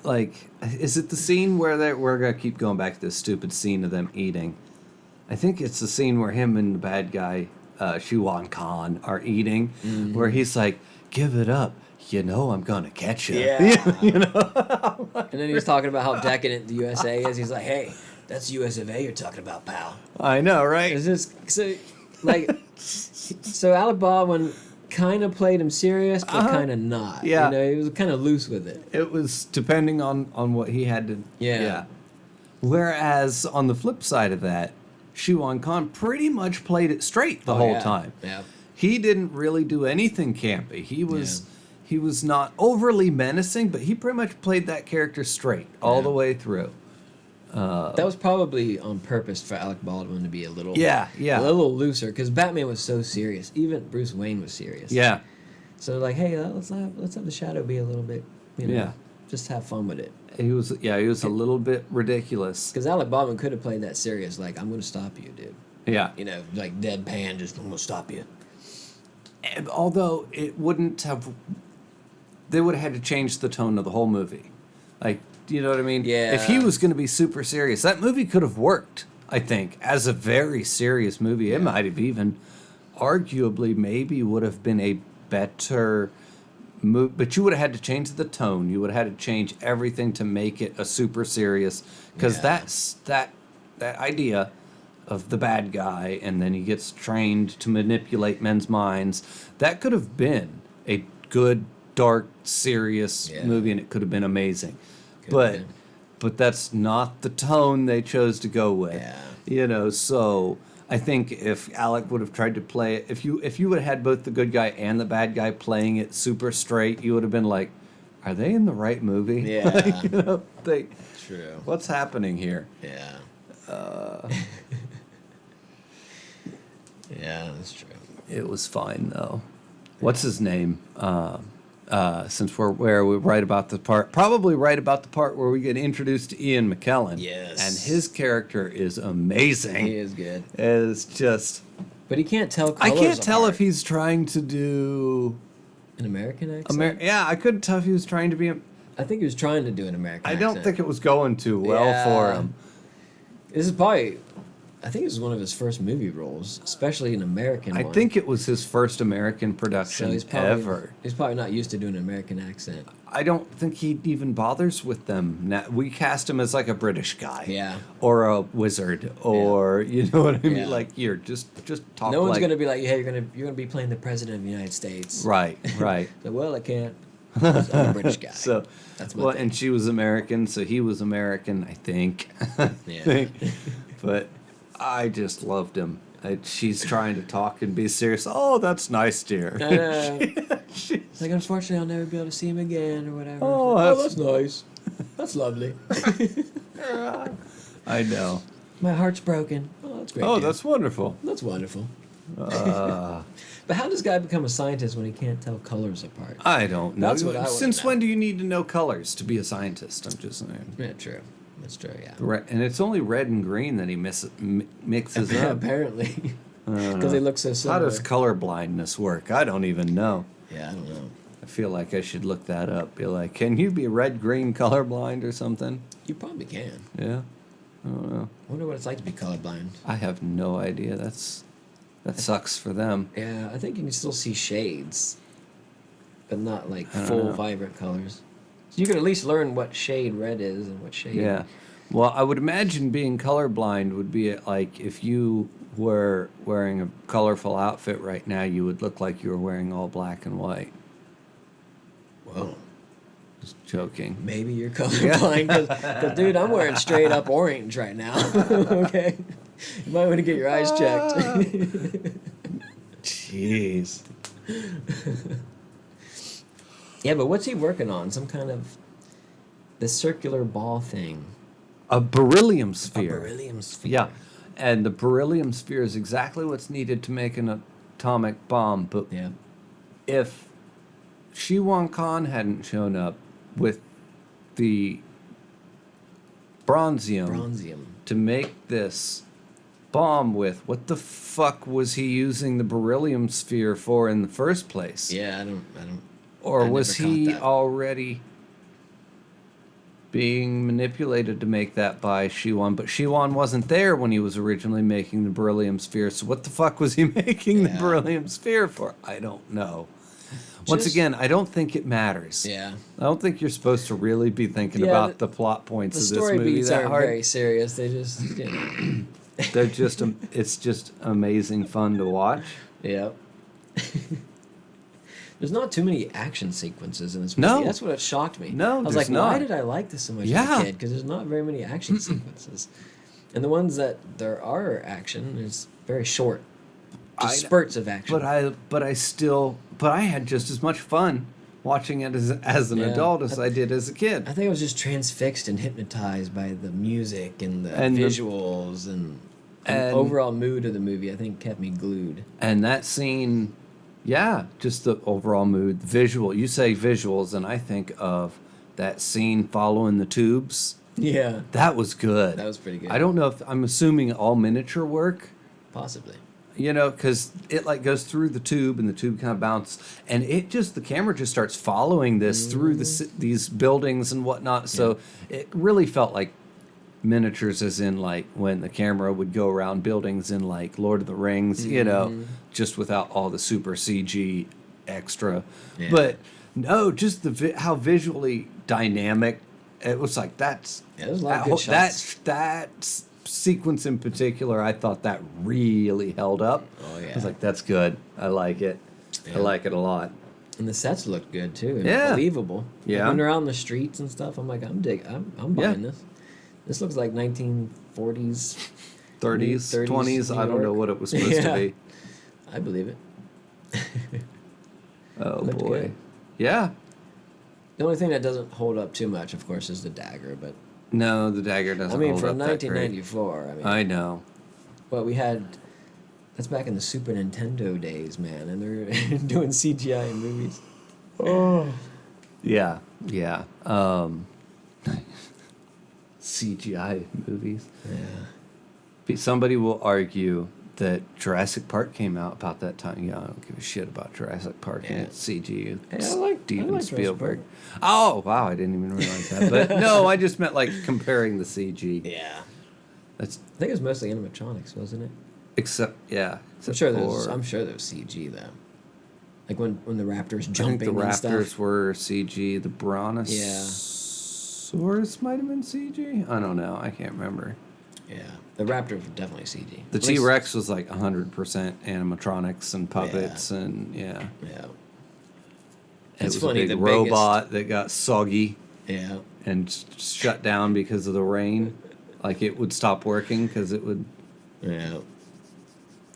S1: is it the scene where we're gonna keep going back to this stupid scene of them eating? I think it's the scene where him and the bad guy, Shuan Khan, are eating, where he's like, "Give it up, I'm gonna catch you."
S2: Yeah.
S1: And
S2: then he was talking about how decadent the USA is. He's like, hey, that's US of A you're talking about, pal.
S1: I know, right?
S2: It's just, so Alec Baldwin kind of played him serious, but kind of not.
S1: Yeah.
S2: He was kind of loose with it.
S1: It was depending on what he had to.
S2: Yeah.
S1: Whereas on the flip side of that, Shuan Khan pretty much played it straight the whole time.
S2: Yeah.
S1: He didn't really do anything campy. He was not overly menacing, but he pretty much played that character straight all the way through.
S2: That was probably on purpose for Alec Baldwin to be a little
S1: a
S2: little looser, because Batman was so serious. Even Bruce Wayne was serious.
S1: Yeah.
S2: So like, hey, let's have the Shadow be a little bit, just have fun with it.
S1: He was a little bit ridiculous.
S2: Because Alec Baldwin could have played that serious, like, I'm going to stop you, dude.
S1: Yeah.
S2: Like deadpan, just, I'm going to stop you.
S1: And although it wouldn't have, they would have had to change the tone of the whole movie. Like, you know what I mean?
S2: Yeah.
S1: If he was going to be super serious, that movie could have worked, I think, as a very serious movie.
S2: Yeah.
S1: It might have even, arguably, maybe would have been a better movie. But you would have had to change the tone. You would have had to change everything to make it a super serious. Because that's that idea of the bad guy, and then he gets trained to manipulate men's minds. That could have been a good, dark, serious movie, and it could have been amazing. But that's not the tone they chose to go with.
S2: Yeah.
S1: So I think if Alec would have tried to play it, if you would have had both the good guy and the bad guy playing it super straight, you would have been like, are they in the right movie?
S2: Yeah.
S1: True. What's happening here?
S2: Yeah. Yeah, that's true.
S1: It was fine though. What's his name? Since we're right about the part, probably right about the part where we get introduced to Ian McKellen.
S2: Yes.
S1: And his character is amazing.
S2: He is good.
S1: It's just.
S2: But he can't tell
S1: I
S2: colors
S1: can't tell
S2: apart.
S1: if he's trying to do.
S2: An American accent?
S1: Yeah, I couldn't tell if he was trying to be.
S2: I think he was trying to do an American
S1: I
S2: accent.
S1: don't think it was going too well for him.
S2: This is probably... I think this is one of his first movie roles, especially an American one.
S1: I think it was his first American
S2: So
S1: production
S2: he's probably,
S1: ever.
S2: He's probably not used to doing an American accent.
S1: I don't think he even bothers with them. Now, we cast him as like a British guy.
S2: Yeah.
S1: Or a wizard. Or, you know what I mean?
S2: Yeah.
S1: Like, here, just talk
S2: No one's
S1: like...
S2: gonna be like, hey, you're gonna be playing the president of the United States.
S1: Right.
S2: Like, well, I can't. I'm a British guy.
S1: So,
S2: that's my thing.
S1: And she was American, so he was American, I think.
S2: Yeah.
S1: But I just loved him. She's trying to talk and be serious. Oh, that's nice, dear.
S2: It's like, unfortunately, I'll never be able to see him again or whatever.
S1: Oh,
S2: that's nice. That's lovely.
S1: I know.
S2: My heart's broken. Oh, that's great.
S1: Oh,
S2: dude.
S1: that's wonderful.
S2: That's wonderful. But how does guy become a scientist when he can't tell colors apart?
S1: I don't know.
S2: That's what I wanna
S1: Since
S2: know.
S1: when do you need to know colors to be a scientist? I'm just saying.
S2: Yeah, true. That's true, yeah.
S1: And it's only red and green that he mixes up.
S2: Apparently. Because they look so
S1: How
S2: similar.
S1: does color blindness work? I don't even know.
S2: Yeah, I don't know.
S1: I feel like I should look that up. Be like, can you be red-green colorblind or something?
S2: You probably can.
S1: Yeah. I don't know.
S2: I wonder what it's like to be colorblind.
S1: I have no idea. That sucks for them.
S2: Yeah, I think you can still see shades, but not like
S1: I don't
S2: full
S1: know.
S2: vibrant colors. So you can at least learn what shade red is and what shade.
S1: Yeah. Well, I would imagine being colorblind would be like if you were wearing a colorful outfit right now, you would look like you were wearing all black and white.
S2: Whoa.
S1: Just joking.
S2: Maybe you're colorblind, because dude, I'm wearing straight up orange right now. Okay, you might want to get your eyes checked.
S1: Jeez.
S2: Yeah, but what's he working on? Some kind of the circular ball thing.
S1: A beryllium sphere.
S2: A beryllium sphere.
S1: Yeah. And the beryllium sphere is exactly what's needed to make an atomic bomb. But
S2: Yeah.
S1: if Shi Wan Khan hadn't shown up with the bronzium to make this bomb with, what the fuck was he using the beryllium sphere for in the first place?
S2: Yeah, I don't.
S1: Or
S2: I
S1: was
S2: never caught
S1: he
S2: that.
S1: already being manipulated to make that by Shiwan? But Shiwan wasn't there when he was originally making the beryllium sphere, so what the fuck was he making the
S2: Yeah.
S1: beryllium sphere for? I don't know. Once
S2: Just-
S1: again, I don't think it matters.
S2: Yeah.
S1: I don't think you're supposed to really be thinking
S2: Yeah,
S1: about the plot points
S2: The
S1: of this
S2: story
S1: movie
S2: beats
S1: that
S2: aren't
S1: hard.
S2: very serious. They just,
S1: They're just, it's just amazing fun to watch.
S2: yeah. There's not too many action sequences in this movie.
S1: No.
S2: That's what shocked me.
S1: No,
S2: I was
S1: there's
S2: like, why
S1: not.
S2: did I like this so much as
S1: Yeah.
S2: a kid? Because there's not very many action sequences. And the ones that there are action is very short. Just spurts of action.
S1: But I had just as much fun watching it as an
S2: Yeah.
S1: adult as I did as a kid.
S2: I think I was just transfixed and hypnotized by the music and the
S1: And the-
S2: visuals and the
S1: and-
S2: overall mood of the movie. I think kept me glued.
S1: And that scene, yeah, just the overall mood, visual. You say visuals, and I think of that scene following the tubes.
S2: Yeah,
S1: That was good.
S2: that was pretty good.
S1: I don't know if I'm assuming all miniature work.
S2: Possibly.
S1: You know, because it like goes through the tube and the tube kind of bounces, and the camera just starts following this through these buildings and whatnot. So it really felt like miniatures, as in like when the camera would go around buildings in like Lord of the Rings, you know, just without all the super CG extra.
S2: Yeah.
S1: But no, just how visually dynamic it was. Like that's
S2: Yeah, there's a lot of good shots.
S1: that sequence in particular, I thought that really held up.
S2: Oh, yeah.
S1: I was like, that's good. I like it.
S2: Yeah.
S1: I like it a lot.
S2: And the sets looked good too. And
S1: Yeah.
S2: believable.
S1: Yeah.
S2: Like, when they're out on the streets and stuff, I'm like, I'm buying this. This looks like 1940s,
S1: 30s,
S2: 30s
S1: 20s,
S2: New
S1: I don't know
S2: York.
S1: what it was supposed to
S2: Yeah.
S1: be.
S2: I believe it.
S1: Oh,
S2: Looked
S1: boy.
S2: good.
S1: Yeah.
S2: The only thing that doesn't hold up too much, of course, is the dagger. But
S1: No, the dagger doesn't
S2: I mean,
S1: hold
S2: for
S1: up that great.
S2: 1994, I mean,
S1: I know.
S2: but we had. That's back in the Super Nintendo days, man, and they're doing CGI in movies. Oh.
S1: Yeah, yeah. CGI movies.
S2: Yeah.
S1: Somebody will argue that Jurassic Park came out about that time. Yeah, I don't give a shit about Jurassic Park and
S2: Yeah.
S1: its CG.
S2: Hey,
S1: It's
S2: I like
S1: Steven
S2: Jurassic
S1: Spielberg.
S2: Park.
S1: Oh, wow, I didn't even realize that. But no, I just meant like comparing the CG.
S2: Yeah.
S1: That's
S2: I think it was mostly animatronics, wasn't it?
S1: except
S2: I'm
S1: except
S2: sure there was.
S1: for-
S2: I'm sure there was CG though. Like when the raptors
S1: I think
S2: jumping
S1: the
S2: and
S1: Raptors
S2: stuff.
S1: were CG. The Brontosaurus might have been CG. I don't know. I can't remember.
S2: Yeah, the raptors were definitely CG.
S1: The
S2: At least-
S1: T Rex was like 100% animatronics and puppets and yeah.
S2: Yeah.
S1: It
S2: It's
S1: was
S2: funny,
S1: a big
S2: the
S1: robot that got soggy
S2: Yeah.
S1: and shut down because of the rain. Like it would stop working because it would.
S2: Yeah. I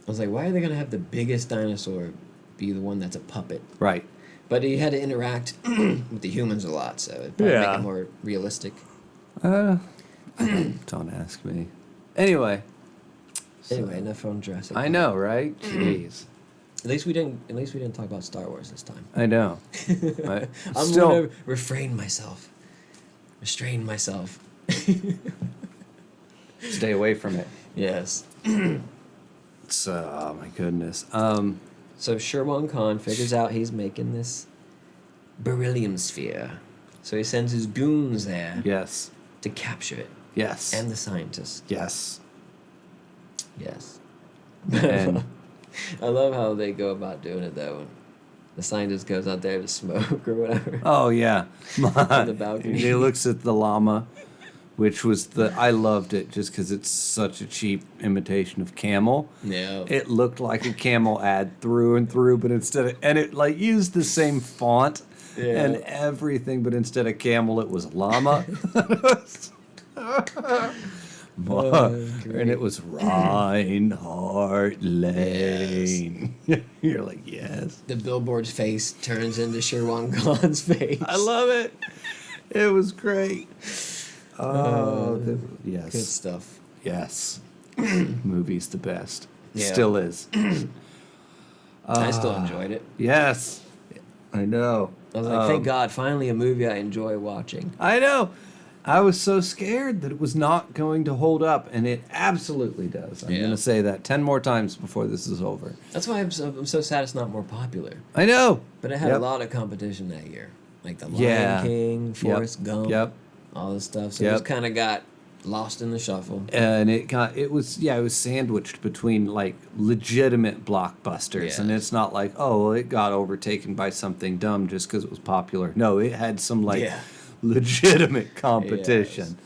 S2: was like, why are they gonna have the biggest dinosaur be the one that's a puppet?
S1: Right.
S2: But he had to interact with the humans a lot, so it'd probably make
S1: Yeah.
S2: it more realistic.
S1: Don't ask me. Anyway.
S2: Anyway, enough on Jurassic.
S1: I
S2: Park.
S1: know, right? Jeez.
S2: At least we didn't talk about Star Wars this time.
S1: I know. I,
S2: I'm
S1: still,
S2: gonna restrain myself.
S1: stay away from it.
S2: Yes.
S1: It's, oh my goodness.
S2: So Sherwan Khan figures out he's making this beryllium sphere. So he sends his goons there
S1: Yes.
S2: to capture it.
S1: Yes.
S2: And the scientists.
S1: yes.
S2: Yes.
S1: And
S2: I love how they go about doing it though. The scientist goes out there to smoke or whatever.
S1: Oh yeah,
S2: On the balcony.
S1: He looks at the llama, which was I loved it just because it's such a cheap imitation of camel.
S2: Yeah.
S1: It looked like a camel ad through and through, but and it like used the same font and everything, but instead of camel, it was llama. And it was Reinhardt Lane. Yes. You're like, yes.
S2: The billboard's face turns into Sherwan Khan's face.
S1: I love it. It was great. Yes.
S2: Good stuff.
S1: Yes. Movie's the best.
S2: Yeah.
S1: Still is.
S2: I still enjoyed it.
S1: Yes. I know.
S2: I was like, thank God, finally a movie I enjoy watching.
S1: I know. I was so scared that it was not going to hold up, and it absolutely does. I'm going to say that 10 more times before this is over.
S2: That's why I'm so sad it's not more popular.
S1: I know.
S2: But it had a lot of competition that year. Like The Lion King, Forrest Gump, all this stuff. So it just kind of got lost in the shuffle.
S1: And it was sandwiched between like legitimate blockbusters. And it's not like, oh, well, it got overtaken by something dumb just because it was popular. No, it had some like legitimate competition.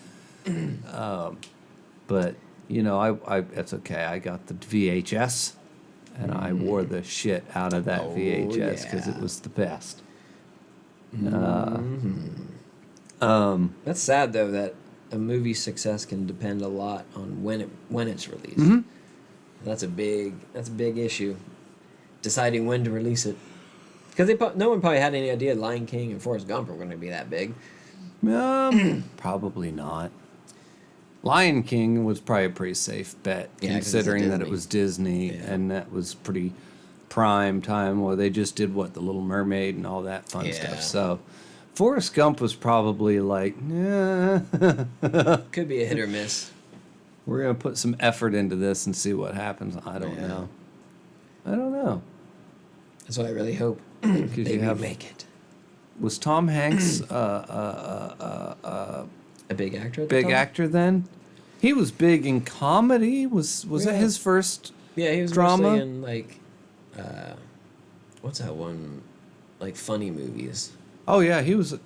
S1: But you know, I it's okay. I got the VHS, and I wore the shit out of that VHS because it was the best.
S2: That's sad though that a movie's success can depend a lot on when it's released.
S1: Mm-hmm.
S2: That's a big issue. Deciding when to release it, because no one probably had any idea Lion King and Forrest Gump were going to be that big.
S1: Probably not. Lion King was probably a pretty safe bet, considering that it was Disney, and that was pretty prime time where they just did The Little Mermaid and all that fun stuff. So Forrest Gump was probably like,
S2: could be a hit or miss.
S1: We're going to put some effort into this and see what happens. I don't know.
S2: That's what I really hope.
S1: They
S2: make it.
S1: Was Tom Hanks
S2: a big actor?
S1: Big actor then? He was big in comedy. Was that his first?
S2: Yeah, he was
S1: drama
S2: mostly in like, what's that one? Like funny movies.
S1: Oh yeah, he was.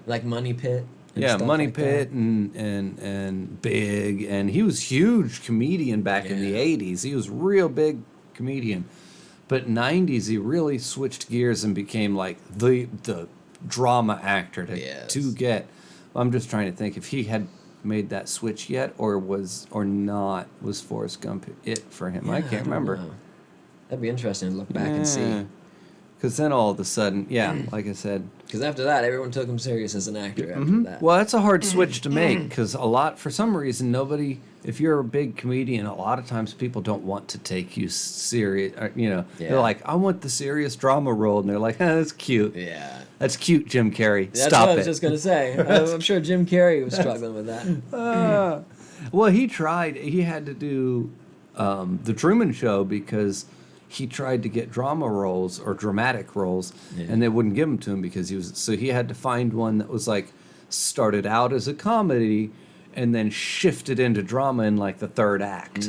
S2: Like Money Pit.
S1: Yeah, Money Pit and Big, and he was huge comedian back in the 80s. He was real big comedian. But 90s, he really switched gears and became like the drama actor to get. I'm just trying to think if he had made that switch yet, or not. Was Forrest Gump it for him? I can't remember.
S2: That'd be interesting to look back and see.
S1: Because then all of a sudden, like I said.
S2: Because after that, everyone took him serious as an actor. After that.
S1: Well, that's a hard switch to make because for some reason, nobody. If you're a big comedian, a lot of times people don't want to take you serious. They're like, I want the serious drama role, and they're like, that's cute.
S2: Yeah.
S1: That's cute, Jim Carrey.
S2: That's
S1: Stop
S2: what I was
S1: it.
S2: just gonna say. I'm sure Jim Carrey was struggling with that.
S1: Well, he tried. He had to do the Truman Show because he tried to get drama roles or dramatic roles, and they wouldn't give them to him because he had to find one that was like started out as a comedy and then shifted into drama in like the third act.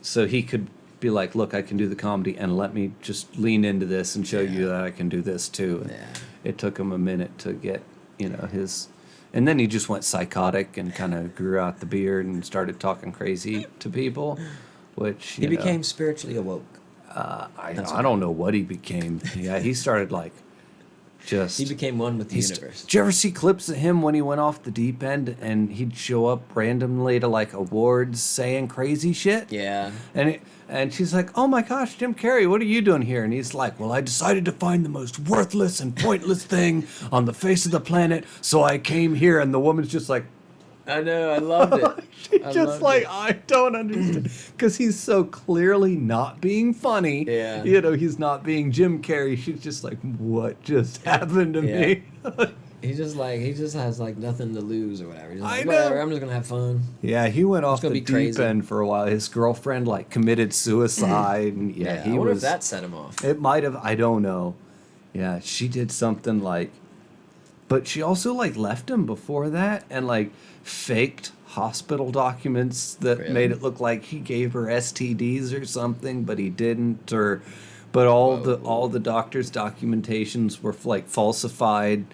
S1: So he could be like, look, I can do the comedy and let me just lean into this and show you that I can do this too. And it took him a minute to get, his, and then he just went psychotic and kind of grew out the beard and started talking crazy to people, which,
S2: he became spiritually awoke.
S1: I don't know what he became. Yeah, he started like he
S2: became one with the universe.
S1: Did you ever see clips of him when he went off the deep end and he'd show up randomly to like awards saying crazy shit?
S2: Yeah.
S1: And she's like, oh my gosh, Jim Carrey, what are you doing here? And he's like, well, I decided to find the most worthless and pointless thing on the face of the planet, so I came here. And the woman's just like,
S2: I know, I loved it.
S1: I don't understand. Because he's so clearly not being funny.
S2: Yeah.
S1: He's not being Jim Carrey. She's just like, what just happened to me?
S2: He just has like nothing to lose or whatever. He's like,
S1: I know.
S2: whatever, I'm just gonna have fun.
S1: Yeah, he went off the
S2: be
S1: deep
S2: crazy.
S1: end for a while. His girlfriend like committed suicide. And
S2: I wonder if that set him off.
S1: It might have. I don't know. Yeah, she did something like, but she also like left him before that and like faked hospital documents that
S2: Really?
S1: made it look like he gave her STDs or something, but he didn't. But all the doctor's documentations were like falsified,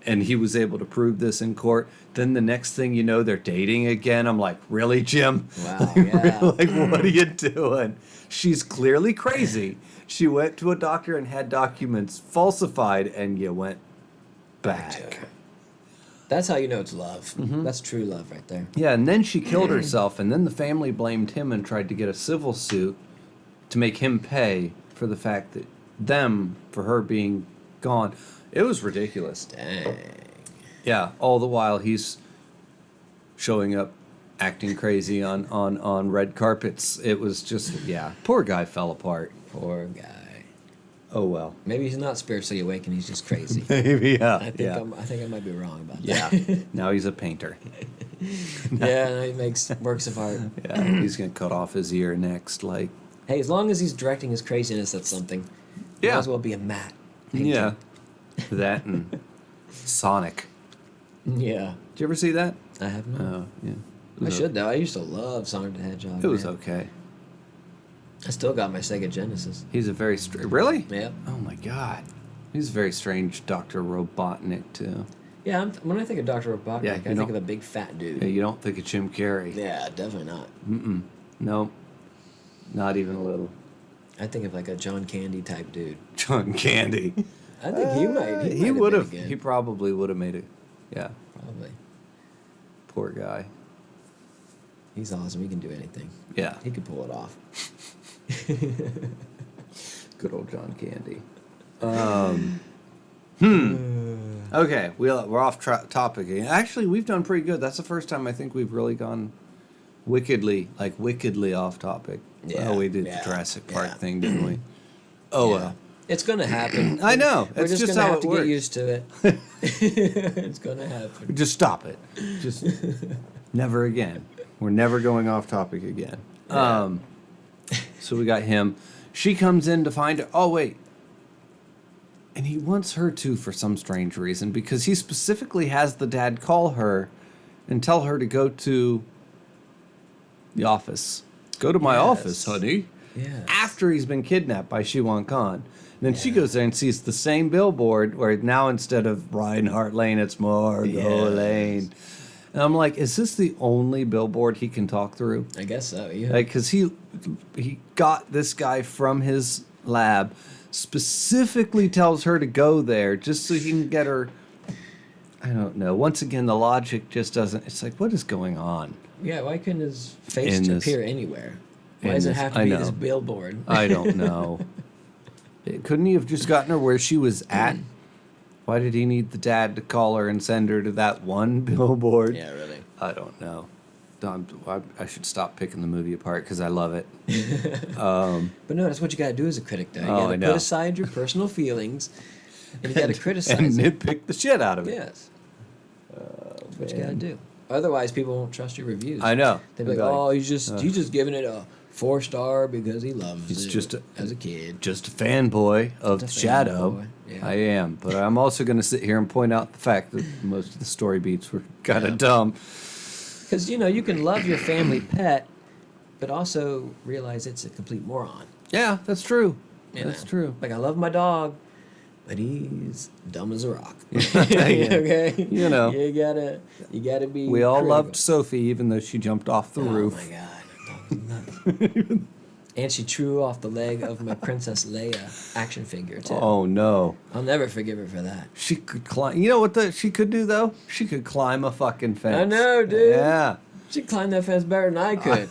S1: and he was able to prove this in court. Then the next thing you know, they're dating again. I'm like, really, Jim?
S2: Wow, yeah.
S1: Like, what are you doing? She's clearly crazy. She went to a doctor and had documents falsified, and you went back.
S2: That's how you know it's love. That's true love right there.
S1: Yeah, and then she killed herself, and then the family blamed him and tried to get a civil suit to make him pay for the fact that for her being gone. It was ridiculous.
S2: Dang.
S1: Yeah, all the while he's showing up, acting crazy on red carpets. It was just, yeah, poor guy fell apart.
S2: Poor guy.
S1: Oh well.
S2: Maybe he's not spiritually awakened. He's just crazy.
S1: Maybe, yeah.
S2: I think I might be wrong about
S1: Yeah.
S2: that.
S1: Now he's a painter.
S2: Yeah, no, he makes works of art.
S1: Yeah, he's gonna cut off his ear next. Like,
S2: Hey, as long as he's directing his craziness at something,
S1: yeah,
S2: might as well be a matte painting.
S1: yeah, that and Sonic.
S2: Yeah.
S1: Did you ever see that?
S2: I have not.
S1: Oh, yeah.
S2: I should though. I used to love Sonic the Hedgehog.
S1: It was
S2: man.
S1: okay.
S2: I still got my Sega Genesis.
S1: He's a very really.
S2: Yeah.
S1: Oh my god, he's a very strange Dr. Robotnik too.
S2: Yeah, when I think of Dr. Robotnik,
S1: Yeah,
S2: I
S1: you
S2: think
S1: don't-
S2: of a big fat dude.
S1: Yeah, you don't think of Jim Carrey?
S2: Yeah, definitely not.
S1: No, not even a little.
S2: I think of like a John Candy type dude.
S1: John Candy.
S2: I think he might.
S1: He would have.
S2: He
S1: He probably would have made it. Yeah.
S2: probably.
S1: Poor guy.
S2: He's awesome. He can do anything.
S1: Yeah.
S2: He could pull it off.
S1: Good old John Candy. Okay, we're off topic again. Actually, we've done pretty good. That's the first time I think we've really gone wickedly off topic.
S2: Yeah,
S1: Oh, we did
S2: yeah,
S1: the Jurassic Park
S2: yeah.
S1: thing, didn't we? Oh,
S2: Yeah.
S1: well.
S2: It's gonna happen.
S1: I know.
S2: We're
S1: It's just
S2: gonna
S1: how
S2: have
S1: it
S2: to
S1: works.
S2: get used to it. It's gonna happen.
S1: Just stop it. Just never again. We're never going off topic again.
S2: Yeah.
S1: So we got him. She comes in to find her. Oh, wait. And he wants her to for some strange reason because he specifically has the dad call her and tell her to go to the office. Go to my
S2: Yes.
S1: office, honey.
S2: Yeah.
S1: After he's been kidnapped by Shiwan Khan. And then she goes there and sees the same billboard where now instead of Reinhardt Lane, it's Margot
S2: Yes.
S1: Lane. And I'm like, is this the only billboard he can talk through?
S2: I guess so. Yeah.
S1: Like, because he got this guy from his lab, specifically tells her to go there just so he can get her. I don't know. Once again, the logic just doesn't. It's like, what is going on?
S2: Yeah. Why couldn't his face
S1: In this-
S2: appear anywhere? Why
S1: in
S2: does it
S1: this-
S2: have to
S1: I
S2: be
S1: know.
S2: this billboard?
S1: I don't know. Couldn't he have just gotten her where she was at? Why did he need the dad to call her and send her to that one billboard?
S2: Yeah. Really.
S1: I don't know. I should stop picking the movie apart because I love it.
S2: But no, that's what you gotta do as a critic, though. You
S1: Oh, I
S2: gotta
S1: know.
S2: put aside your personal feelings, and you gotta criticize
S1: and
S2: it.
S1: nitpick the shit out of it.
S2: Yes. That's what you gotta do. Otherwise, people won't trust your reviews.
S1: I know.
S2: They'll be like, "Oh, he's just giving it a 4-star because he loves
S1: He's
S2: it
S1: just
S2: as a kid."
S1: Just a fanboy of
S2: Just a
S1: Shadow.
S2: fanboy, yeah.
S1: I am, but I'm also going to sit here and point out the fact that most of the story beats were kind of dumb.
S2: Because you can love your family pet, but also realize it's a complete moron.
S1: Yeah, that's true.
S2: You
S1: That's
S2: know?
S1: true.
S2: Like I love my dog, but he's dumb as a rock.
S1: Yeah.
S2: Okay.
S1: You know.
S2: You gotta be.
S1: We all
S2: critical.
S1: loved Sophie, even though she jumped off the roof.
S2: Oh my god, that dog was nuts. And she threw off the leg of my Princess Leia action figure too.
S1: Oh no,
S2: I'll never forgive her for that.
S1: she could climb. You know what she could do though? She could climb a fucking fence.
S2: I know, dude.
S1: Yeah.
S2: She climbed that fence better than I could.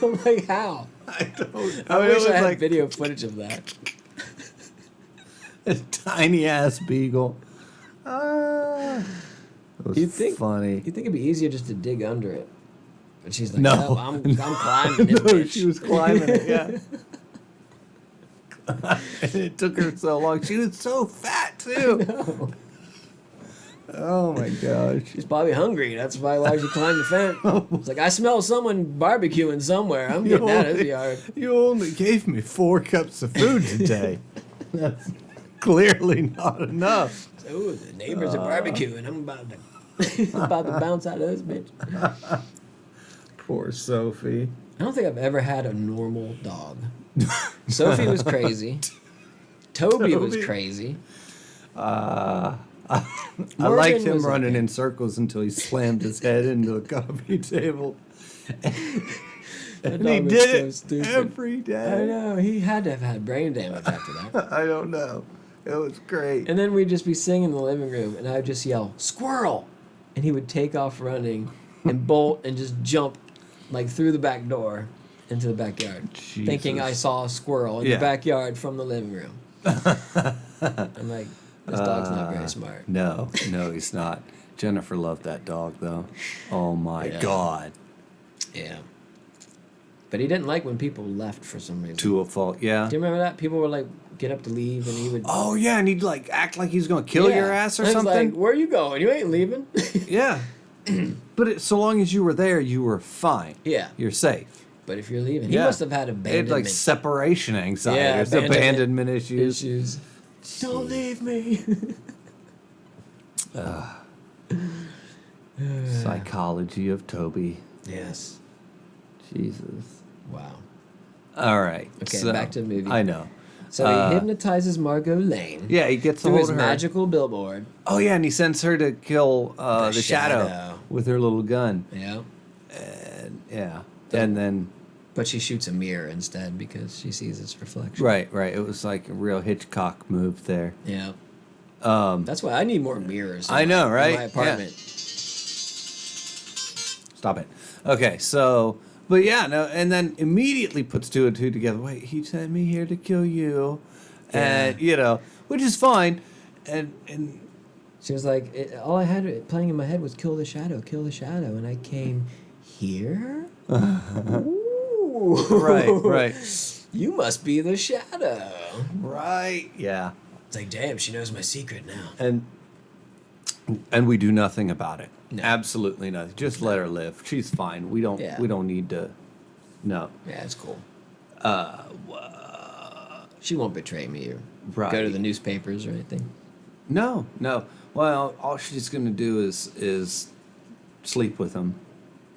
S2: I'm like, how?
S1: I don't.
S2: I
S1: it
S2: wish
S1: was
S2: I had
S1: like
S2: video footage of that.
S1: a tiny ass beagle. It was
S2: You'd think
S1: funny.
S2: You think it'd be easier just to dig under it? But she's like,
S1: No.
S2: no, I'm climbing this
S1: No,
S2: bitch.
S1: she was climbing it. Yeah. And it took her so long. She was so fat too. Oh my gosh.
S2: She's probably hungry. That's why she climbed the fence. It's like, I smell someone barbecuing somewhere. I'm getting out of this yard.
S1: You only gave me 4 cups of food today. That's clearly not enough.
S2: Ooh, the neighbors are barbecuing. I'm about to About to bounce out of this bitch.
S1: Poor Sophie.
S2: I don't think I've ever had a normal dog. Sophie was crazy. Toby was crazy.
S1: I
S2: Morgan
S1: liked him
S2: was
S1: running
S2: okay.
S1: in circles until he slammed his head into the coffee table.
S2: That
S1: And he
S2: dog was
S1: did
S2: so
S1: it
S2: stupid.
S1: every
S2: I
S1: day.
S2: know. He had to have had brain damage after that.
S1: I don't know. It was great.
S2: And then we'd just be singing in the living room, and I would just yell, "Squirrel!" And he would take off running and bolt and just jump like through the back door into the backyard, thinking I
S1: Jesus.
S2: saw a squirrel in
S1: Yeah.
S2: the backyard from the living room. I'm like, this dog's not very smart.
S1: No, he's not. Jennifer loved that dog, though. Oh, my
S2: Yeah.
S1: God.
S2: Yeah. But he didn't like when people left for some reason.
S1: To a fault, yeah.
S2: Do you remember that? People would like get up to leave, and he would.
S1: Oh, yeah, and he'd, like, act like he's going to kill your ass or
S2: I was
S1: something.
S2: like, where are you going? You ain't leaving.
S1: Yeah. But so long as you were there, you were fine.
S2: Yeah.
S1: You're safe.
S2: But if you're leaving, he
S1: Yeah.
S2: must have had
S1: They had,
S2: abandonment
S1: like, separation anxiety.
S2: Yeah,
S1: There's abandonment issues.
S2: Don't leave me.
S1: Psychology of Toby.
S2: Yes.
S1: Jesus.
S2: Wow.
S1: All right.
S2: Okay,
S1: so,
S2: back to the movie.
S1: I know.
S2: So he hypnotizes Margot Lane.
S1: Yeah, he gets a
S2: Through
S1: hold
S2: his
S1: of her.
S2: magical billboard.
S1: Oh, yeah, and he sends her to kill the shadow
S2: Shadow.
S1: with her little gun.
S2: Yeah.
S1: And, yeah. And then,
S2: But she shoots a mirror instead because she sees its reflection.
S1: right. It was like a real Hitchcock move there.
S2: Yeah. That's why I need more mirrors.
S1: I know, right?
S2: In my apartment.
S1: Stop it. Okay, so, but yeah, no, and then immediately puts two and two together. Wait, he sent me here to kill you. And,
S2: Yeah.
S1: you know, which is fine. And
S2: She was like, all I had playing in my head was kill the shadow, and I came here. Ooh.
S1: right.
S2: You must be the shadow.
S1: Right. Yeah.
S2: It's like, damn, she knows my secret now.
S1: And we do nothing about it.
S2: No.
S1: Absolutely nothing. Just let her live. She's fine. We don't
S2: Yeah.
S1: need to. No.
S2: Yeah, it's cool. She won't betray me or
S1: Right.
S2: go to the newspapers or anything.
S1: No. Well, all she's going to do is sleep with him.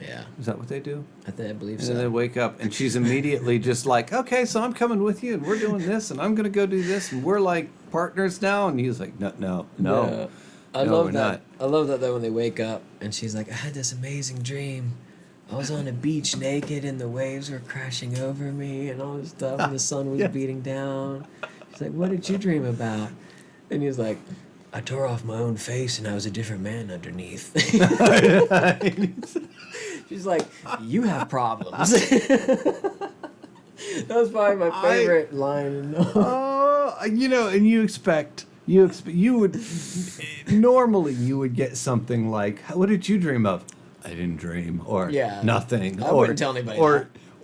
S2: Yeah,
S1: Is that what they do?
S2: I believe
S1: And
S2: so.
S1: then they wake up and she's immediately just like, okay, so I'm coming with you and we're doing this and I'm going to go do this and we're like partners now. And he's like, no.
S2: Yeah. I
S1: No,
S2: love
S1: we're
S2: that.
S1: not.
S2: I love that though when they wake up and she's like, I had this amazing dream. I was on a beach naked and the waves were crashing over me and all this stuff and the sun was
S1: Yeah.
S2: beating down. She's like, what did you dream about? And he's like, I tore off my own face and I was a different man underneath. She's like, you have problems. That was probably my favorite line.
S1: You know, and you would normally you would get something like, what did you dream of? I didn't dream, or
S2: Yeah.
S1: nothing.
S2: I wouldn't tell anybody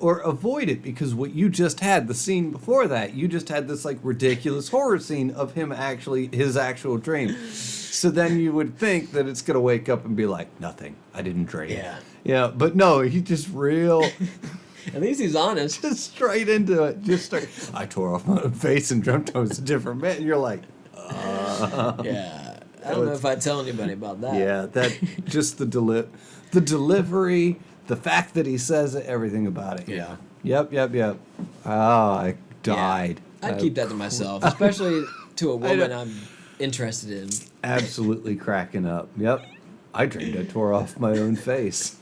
S1: or avoid it, because what you just had, the scene before that, you just had this like ridiculous horror scene of him his actual dream. So then you would think that it's gonna wake up and be like, nothing, I didn't dream.
S2: Yeah.
S1: Yeah, but no, he just
S2: At least he's honest.
S1: just straight into it. I tore off my own face and dreamt I was a different man. And you're like,
S2: Yeah. I don't know if I'd tell anybody about that.
S1: yeah, that just the delivery, the fact that he says it, everything about it.
S2: Yeah.
S1: Yep. Oh, I died.
S2: I'd keep that to myself, especially to a woman I'm interested in.
S1: Absolutely cracking up. Yep. I dreamed I tore off my own face.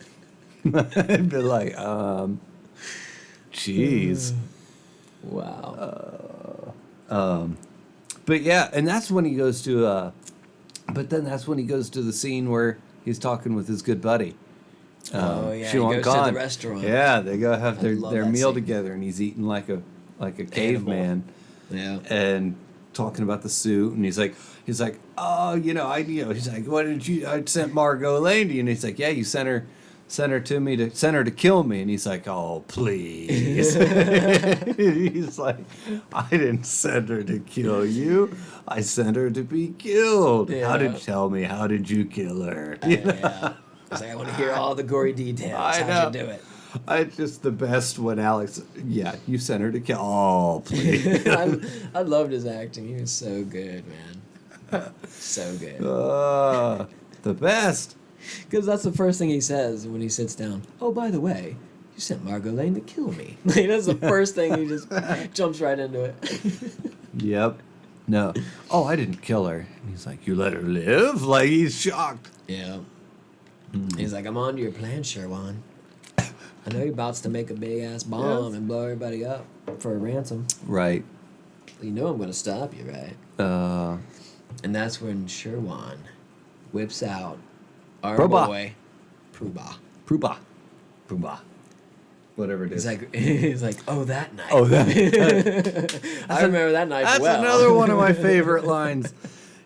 S1: I'd be like, jeez.
S2: Wow.
S1: But yeah, and that's when he goes to but then that's when he goes to the scene where he's talking with his good buddy.
S2: Oh, yeah, he
S1: Siobhan
S2: goes to the
S1: Khan.
S2: restaurant.
S1: Yeah, they go have
S2: I
S1: their
S2: love
S1: their
S2: that
S1: meal
S2: scene.
S1: together, and he's eating like a caveman,
S2: Yeah.
S1: and talking about the suit, and he's like, oh, he's like, what did you? I sent Margot Lane to you, and he's like, yeah, you sent her to kill me, and he's like, oh, please. He's like, I didn't send her to kill you, I sent her to be killed.
S2: Yeah.
S1: How did you kill her?
S2: Yeah. It's like, I want to hear all the gory details.
S1: I
S2: How'd
S1: know.
S2: you do it?
S1: It's just the best when Alex, yeah, you sent her to kill. Oh, please.
S2: I loved his acting. He was so good, man. So good.
S1: The best.
S2: Because that's the first thing he says when he sits down. Oh, by the way, you sent Margot Lane to kill me. Like, that's the first thing. He just jumps right into it.
S1: Yep. No. Oh, I didn't kill her. And he's like, you let her live? Like, he's shocked.
S2: Yeah. He's like, I'm on to your plan, Sherwan. I know you're about to make a big-ass bomb and blow everybody up for a ransom.
S1: Right.
S2: You know I'm going to stop you, right? And that's when Sherwan whips out our boy, Pooh-Bah.
S1: Pooh-Bah. Whatever it is.
S2: He's like, oh, that knife.
S1: Oh, that.
S2: I remember that knife
S1: That's
S2: well.
S1: another one of my favorite lines.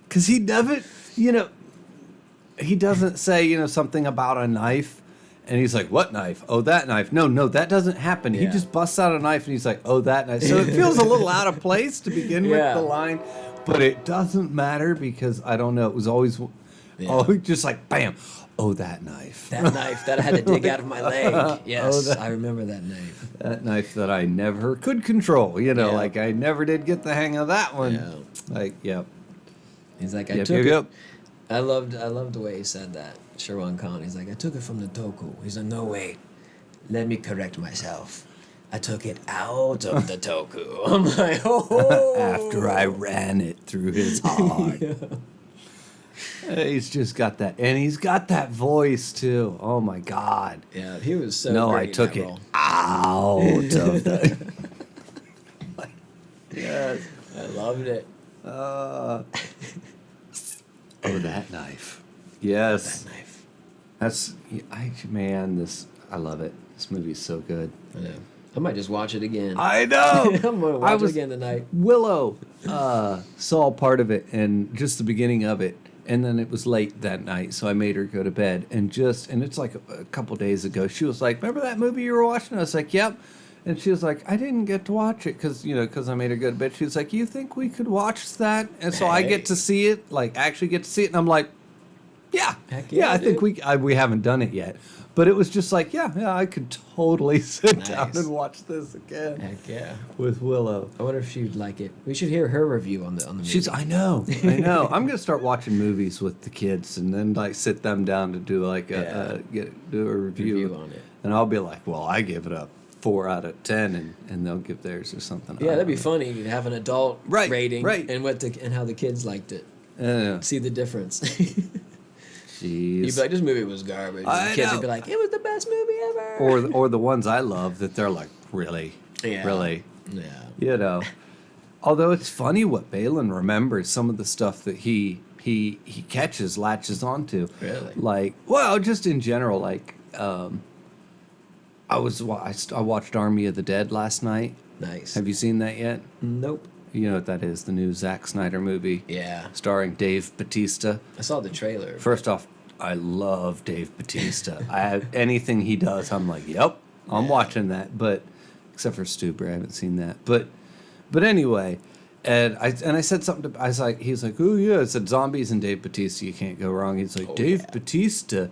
S1: Because he doesn't, he doesn't say, something about a knife. And he's like, what knife? Oh, that knife. No, that doesn't happen. He just busts out a knife and he's like, oh, that knife. So it feels a little out of place to begin with the line. But it doesn't matter because, I don't know, it was always just like, bam. Oh, that knife.
S2: That knife that I had to dig out of my leg. Yes, I remember that knife.
S1: That knife that I never could control. Like I never did get the hang of that one.
S2: Yeah.
S1: Like, yep.
S2: He's like, I took it. I loved the way he said that. Sherwan Khan. He's like, I took it from the Toku. He's like, no, wait. Let me correct myself. I took it out of the Toku. I'm like, oh.
S1: After I ran it through his heart. He's just got that. And he's got that voice, too. Oh, my God.
S2: Yeah, he was so
S1: No,
S2: great
S1: I took
S2: in
S1: it
S2: that
S1: out of the... Yes.
S2: I loved it.
S1: Oh, that knife. Yes.
S2: That knife.
S1: I love it. This movie's so good.
S2: I know. I might just watch it again.
S1: I know.
S2: I'm going to watch it again tonight.
S1: Willow saw part of it and just the beginning of it. And then it was late that night, so I made her go to bed. And it's like a couple days ago, she was like, remember that movie you were watching? I was like, yep. And she was like, I didn't get to watch it because I made her go to bed. She was like, you think we could watch that? And so I get to see it, actually get to see it. And I'm like, yeah.
S2: Heck yeah,
S1: I think we haven't done it yet. But it was just like, yeah, I could totally sit down and watch this again.
S2: Heck yeah.
S1: With Willow.
S2: I wonder if she'd like it. We should hear her review on the movie.
S1: I know. I'm gonna start watching movies with the kids and then sit them down to do do a review
S2: on it.
S1: And I'll be like, well, I give it a 4 out of 10, and they'll give theirs or something.
S2: Yeah, that'd be funny. You'd have an adult rating,
S1: right,
S2: and how the kids liked it. See the difference.
S1: Jeez.
S2: You'd be like, this movie was garbage. And the kids would be like, it was the best movie ever.
S1: Or the ones I love that they're like, really, really,
S2: yeah.
S1: Although it's funny what Balin remembers, some of the stuff that he latches onto.
S2: Really?
S1: Just in general, I watched Army of the Dead last night.
S2: Nice.
S1: Have you seen that yet?
S2: Nope.
S1: You know what that is, the new Zack Snyder movie.
S2: Yeah.
S1: Starring Dave Bautista.
S2: I saw the trailer.
S1: First off, I love Dave Bautista. Anything he does, I'm like, yep, I'm watching that. But except for Stuber, I haven't seen that. But anyway, and I said something to, he's like, oh yeah, I said zombies and Dave Bautista, you can't go wrong. He's like, Dave Bautista,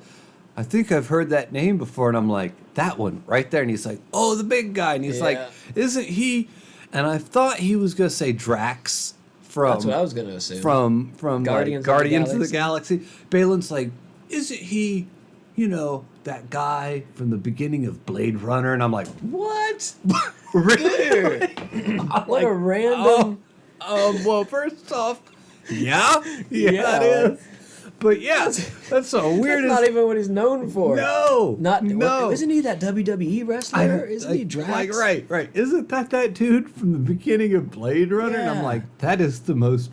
S1: I think I've heard that name before. And I'm like, that one right there. And he's like, oh, the big guy. And he's like, isn't he? And I thought he was going to say Drax from...
S2: That's what I was going to assume.
S1: From Guardians of the Galaxy. Balin's like, isn't he, that guy from the beginning of Blade Runner? And I'm like,
S2: what?
S1: Really?
S2: What a random...
S1: well, first off, yeah, it is. But yeah, that's so weird.
S2: That's not even what he's known for.
S1: No.
S2: Isn't he that WWE wrestler? Isn't he Drax?
S1: Right. Isn't that dude from the beginning of Blade Runner?
S2: Yeah.
S1: And I'm like, that is the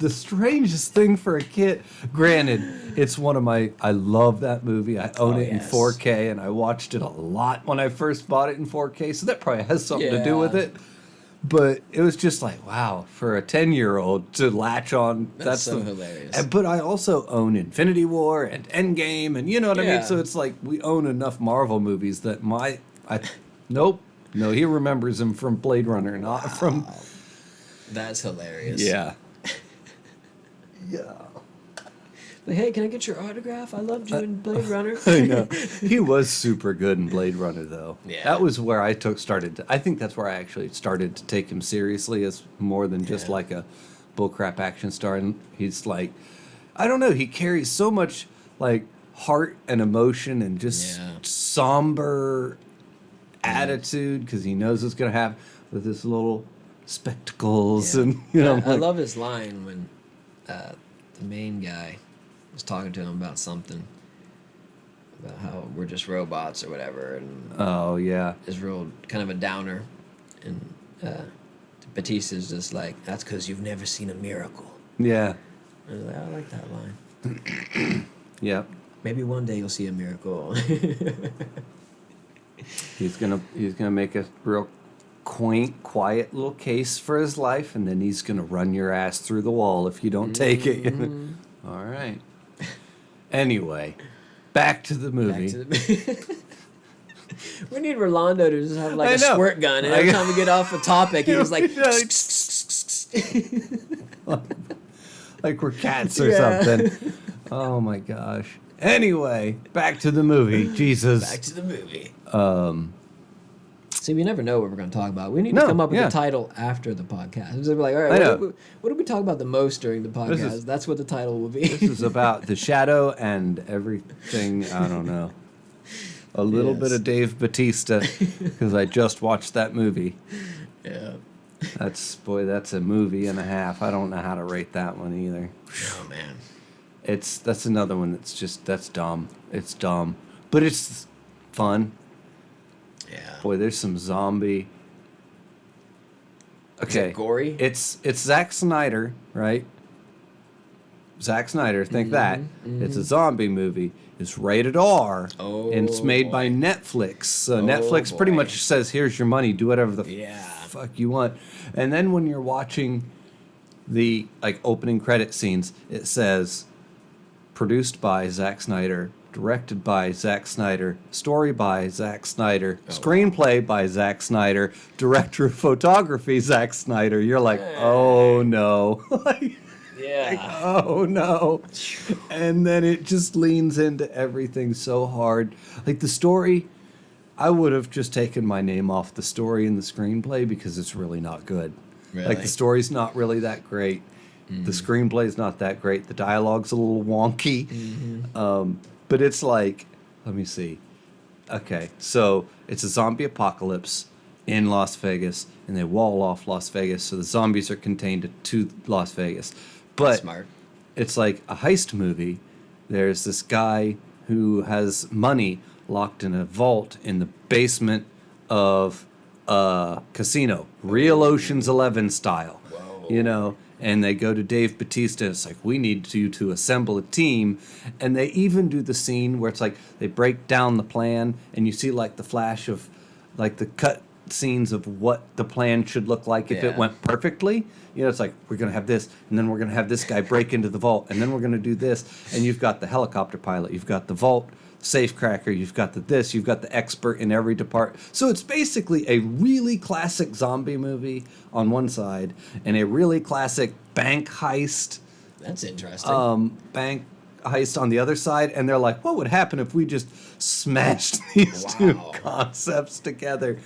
S1: strangest thing for a kid. Granted, it's I love that movie. I own it in 4K, and I watched it a lot when I first bought it in 4K, so that probably has something to do with it. But it was just like, wow, for a 10-year-old to latch on. That's
S2: so hilarious.
S1: But I also own Infinity War and Endgame, and you know what I mean? So it's like we own enough Marvel movies that nope. No, he remembers him from Blade Runner, not from...
S2: That's hilarious.
S1: Yeah.
S2: But hey, can I get your autograph? I loved you in Blade Runner.
S1: I know. He was super good in Blade Runner, though.
S2: Yeah.
S1: That was where I think that's where I actually started to take him seriously as more than just like a bullcrap action star. And he's like, I don't know, he carries so much like heart and emotion and just somber attitude because he knows it's gonna happen with his little spectacles and
S2: I love his line when the main guy was talking to him about something about how we're just robots or whatever, and is real kind of a downer, and Batista's just like, that's because you've never seen a miracle.
S1: Yeah.
S2: I was like, I like that line.
S1: Yeah.
S2: Maybe one day you'll see a miracle.
S1: He's gonna make a real quaint, quiet little case for his life, and then he's gonna run your ass through the wall if you don't take it. All right. Anyway, back to the movie.
S2: We need Rolando to just have like a squirt gun, and every time we get off a topic, he was like,
S1: like we're cats or something. Oh my gosh. Anyway, back to the movie. Jesus.
S2: Back to the movie. See, we never know what we're going to talk about. We need to come up with a title after the podcast. So we're like, all right, what do we talk about the most during the podcast? That's what the title will be.
S1: This is about the shadow and everything. I don't know. A little bit of Dave Bautista because I just watched that movie.
S2: Yeah.
S1: That's a movie and a half. I don't know how to rate that one either.
S2: Oh man.
S1: That's another one that's dumb. It's dumb, but it's fun.
S2: Yeah.
S1: Boy, there's some zombie. Okay.
S2: Is it gory?
S1: It's Zack Snyder, right? Zack Snyder, think that. It's a zombie movie. It's rated R.
S2: Oh,
S1: and it's made by Netflix. So Netflix pretty much says, here's your money, do whatever the fuck you want. And then when you're watching the opening credit scenes, it says produced by Zack Snyder, directed by Zack Snyder, story by Zack Snyder, screenplay by Zack Snyder, director of photography Zack Snyder. You're like, oh no. Oh no. And then it just leans into everything so hard. Like the story, I would have just taken my name off the story and the screenplay because it's really not good.
S2: Really?
S1: Like the story's not really that great. The screenplay's not that great. The dialogue's a little wonky. But it's like, let me see. Okay, so it's a zombie apocalypse in Las Vegas, and they wall off Las Vegas, so the zombies are contained to Las Vegas. But
S2: smart.
S1: It's like a heist movie. There's this guy who has money locked in a vault in the basement of a casino, real Ocean's 11 style.
S2: Whoa.
S1: And they go to Dave Bautista. It's like, we need you to assemble a team. And they even do the scene where it's like they break down the plan and you see like the flash of like the cut scenes of what the plan should look like if it went perfectly. It's like, we're going to have this, and then we're going to have this guy break into the vault, and then we're going to do this. And you've got the helicopter pilot, you've got the vault safecracker, you've got you've got the expert in every department. So it's basically a really classic zombie movie on one side and a really classic bank heist.
S2: That's interesting.
S1: Bank heist on the other side, and they're like, what would happen if we just smashed these two concepts together?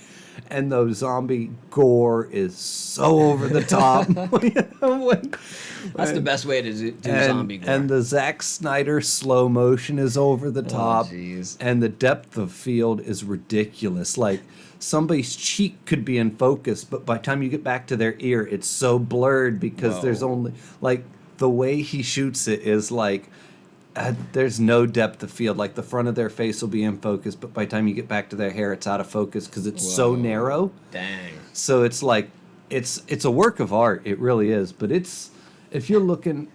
S1: And the zombie gore is so over the top.
S2: That's the best way to do zombie gore.
S1: And the Zack Snyder slow motion is over the top.
S2: Geez.
S1: And the depth of field is ridiculous. Like, somebody's cheek could be in focus, but by the time you get back to their ear, it's so blurred because there's only, like, the way he shoots it is like, there's no depth of field. Like the front of their face will be in focus, but by the time you get back to their hair, it's out of focus because it's so narrow.
S2: Dang.
S1: So it's like, it's a work of art. It really is. But if you're looking,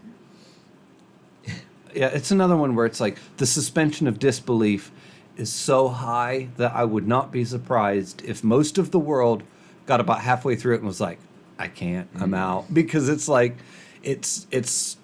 S1: it's another one where it's like the suspension of disbelief is so high that I would not be surprised if most of the world got about halfway through it and was like, I can't, I'm out. Because it's like, it's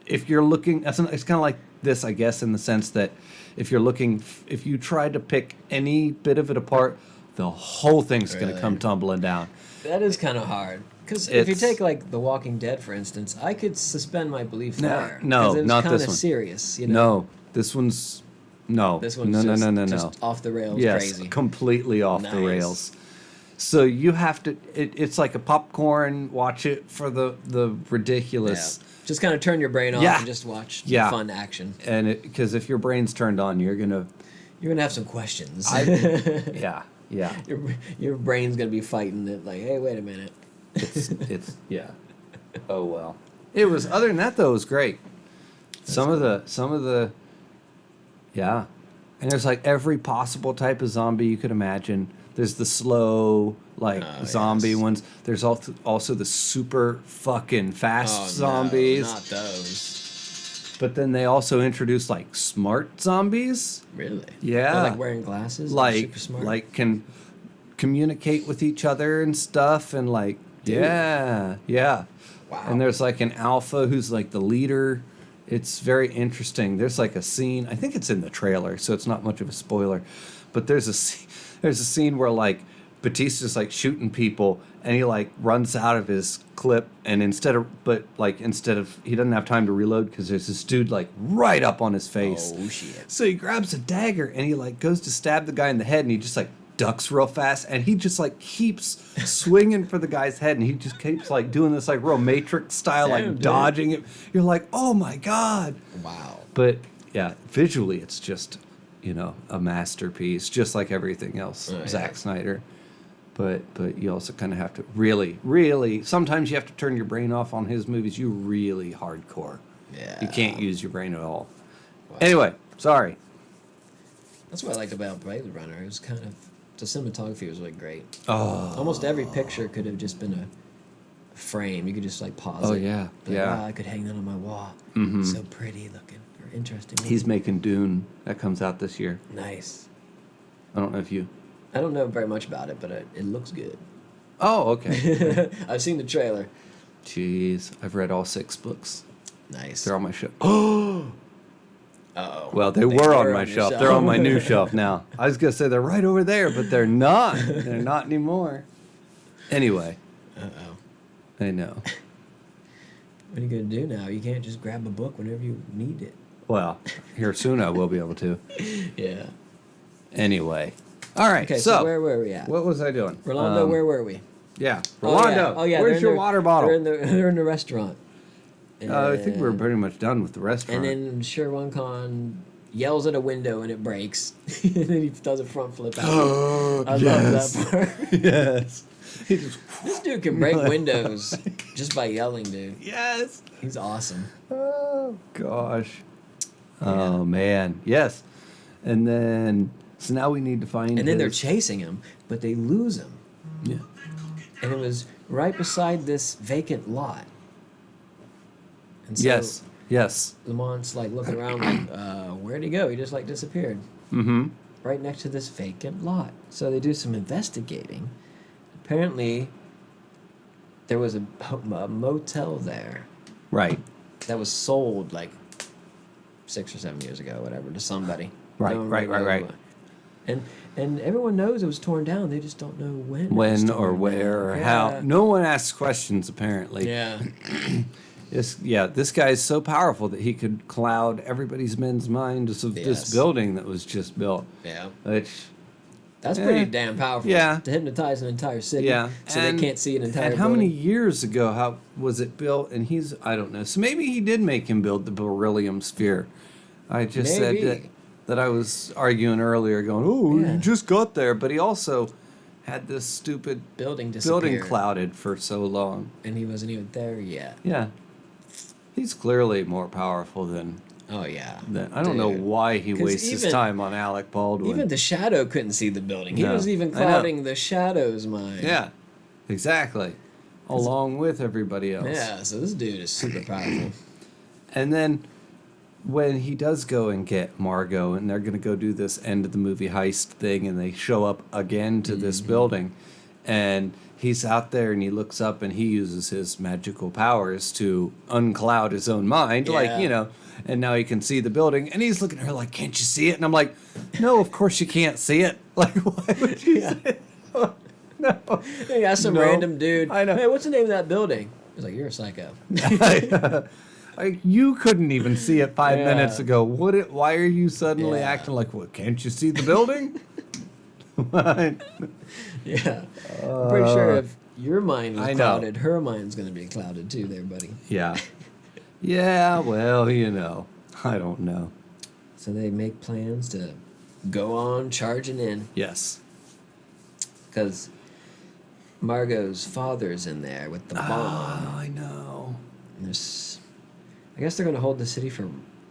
S1: if you're looking, it's kind of like this, I guess, in the sense that if you try to pick any bit of it apart, the whole thing's going to come tumbling down.
S2: That is kind of hard. Because if you take, like, The Walking Dead, for instance, I could suspend my belief there.
S1: No,
S2: it was
S1: not
S2: kind
S1: this
S2: of
S1: one.
S2: serious,
S1: No, this one's, no.
S2: This one's just off the rails crazy.
S1: Yes, completely off the rails. So you have to, it's like a popcorn, watch it for the ridiculous.
S2: Yeah. Just kind of turn your brain off
S1: Yeah.
S2: and just watch
S1: Yeah.
S2: fun action.
S1: And because if your brain's turned on, you're gonna,
S2: You're gonna have some questions.
S1: yeah, yeah.
S2: Your brain's gonna be fighting it. Like, hey, wait a minute.
S1: It's yeah. Oh well. It was. Other than that, though, it was great. Some of the, yeah. And there's like every possible type of zombie you could imagine. There's the slow, like zombie ones. There's also the super fucking fast zombies.
S2: No, not those.
S1: But then they also introduced like smart zombies.
S2: Really?
S1: Yeah.
S2: They're, like wearing glasses. Super smart.
S1: Like can communicate with each other and stuff, and like yeah.
S2: Wow.
S1: And there's like an alpha who's like the leader. It's very interesting. There's like a scene. I think it's in the trailer, so it's not much of a spoiler. But there's a scene where like Batista's like shooting people, and he like runs out of his clip, and instead of he doesn't have time to reload because there's this dude like right up on his face.
S2: Oh shit.
S1: So he grabs a dagger and he like goes to stab the guy in the head, and he just like ducks real fast, and he just like keeps swinging for the guy's head, and he just keeps like doing this like real Matrix style, like
S2: Damn,
S1: dodging it. You're like, oh my god.
S2: Wow.
S1: But yeah, visually it's just, a masterpiece, just like everything else. Zack Snyder. But you also kind of have to really, sometimes you have to turn your brain off on his movies. You really hardcore.
S2: Yeah.
S1: You can't use your brain at all. Wow. Anyway, sorry.
S2: That's what I liked about Blade Runner. It was kind of, the cinematography was really great.
S1: Oh.
S2: Almost every picture could have just been a frame. You could just like pause it.
S1: Oh yeah,
S2: Like,
S1: yeah.
S2: wow, I could hang that on my wall.
S1: Mm-hmm.
S2: So pretty looking or interesting.
S1: He's making Dune. That comes out this year.
S2: Nice.
S1: I don't know if you...
S2: I don't know very much about it, but it looks good.
S1: Oh, okay.
S2: I've seen the trailer.
S1: Jeez, I've read all 6 books.
S2: Nice.
S1: They're on my shelf. Oh!
S2: Uh-oh.
S1: Well, they were on my
S2: your
S1: shelf. They're on my new shelf now. I was going to say they're right over there, but they're not. They're not anymore. Anyway.
S2: Uh-oh.
S1: I know.
S2: What are you going to do now? You can't just grab a book whenever you need it.
S1: Well, here soon I will be able to.
S2: Yeah.
S1: Anyway. All right,
S2: Okay, so where were we at?
S1: What was I doing?
S2: Rolando, where were we?
S1: Yeah, Rolando.
S2: Oh, yeah.
S1: Where's your water bottle?
S2: They're in the restaurant.
S1: I think we're pretty much done with the restaurant.
S2: And then Sherwan Khan yells at a window and it breaks. And then he does a front flip out. I love that part.
S1: Yes. He just,
S2: This dude can break windows just by yelling, dude.
S1: yes.
S2: He's awesome.
S1: Oh, gosh.
S2: Yeah.
S1: Oh, man. Yes. And then, so now we need to find
S2: And then they're chasing him, but they lose him.
S1: Yeah.
S2: And it was right beside this vacant lot. And so
S1: Yes.
S2: Lamont's like looking around like, where'd he go? He just like disappeared.
S1: Mm-hmm.
S2: Right next to this vacant lot. So they do some investigating. Apparently, there was a motel there
S1: Right.
S2: that was sold like 6 or 7 years ago, whatever, to somebody.
S1: Right,
S2: No one
S1: right.
S2: really knew. And everyone knows it was torn down. They just don't know when. it was
S1: When or
S2: torn
S1: where
S2: down.
S1: or
S2: Yeah.
S1: how. No one asks questions, apparently.
S2: Yeah.
S1: This guy is so powerful that he could cloud everybody's men's minds of this
S2: Yes.
S1: building that was just built.
S2: Yeah.
S1: Which,
S2: That's pretty damn powerful.
S1: Yeah.
S2: To hypnotise an entire city.
S1: yeah.
S2: So they can't see an entire
S1: And how many
S2: building.
S1: years ago was it built? And I don't know. So maybe he did make him build the beryllium sphere. I just
S2: Maybe.
S1: said that I was arguing earlier going, oh,
S2: Yeah.
S1: you just got there. But he also had this stupid
S2: Building disappeared.
S1: building clouded for so long.
S2: And he wasn't even there yet.
S1: Yeah. He's clearly more powerful than
S2: Oh, yeah.
S1: I don't know
S2: Dude.
S1: why he
S2: 'Cause
S1: wastes his
S2: even-
S1: time on Alec Baldwin.
S2: Even the shadow couldn't see the building. He
S1: No,
S2: was even
S1: I know.
S2: clouding the shadow's mind.
S1: Yeah, exactly. Along with everybody else.
S2: Yeah, so this dude is super powerful.
S1: And then when he does go and get Margot, and they're going to go do this end of the movie heist thing, and they show up again to this building, and he's out there and he looks up and he uses his magical powers to uncloud his own mind,
S2: Yeah.
S1: and now he can see the building, and he's looking at her like, can't you see it? And I'm like, no, of course you can't see it. Like, why would you say it? No.
S2: He asked some
S1: No.
S2: random dude,
S1: I know.
S2: hey, what's the name of that building? He's like, you're a psycho.
S1: Like, you couldn't even see it 5
S2: Yeah.
S1: minutes ago. Why are you suddenly
S2: Yeah.
S1: acting like, what, can't you see the building? What?
S2: Yeah. I'm pretty sure if your mind was
S1: I know.
S2: clouded, her mind's going to be clouded too there, buddy.
S1: Yeah. Yeah, well, you know, I don't know.
S2: So they make plans to go on charging in
S1: Yes.
S2: because Margot's father's in there with the bomb.
S1: Oh, I know.
S2: And I guess they're going to hold the city for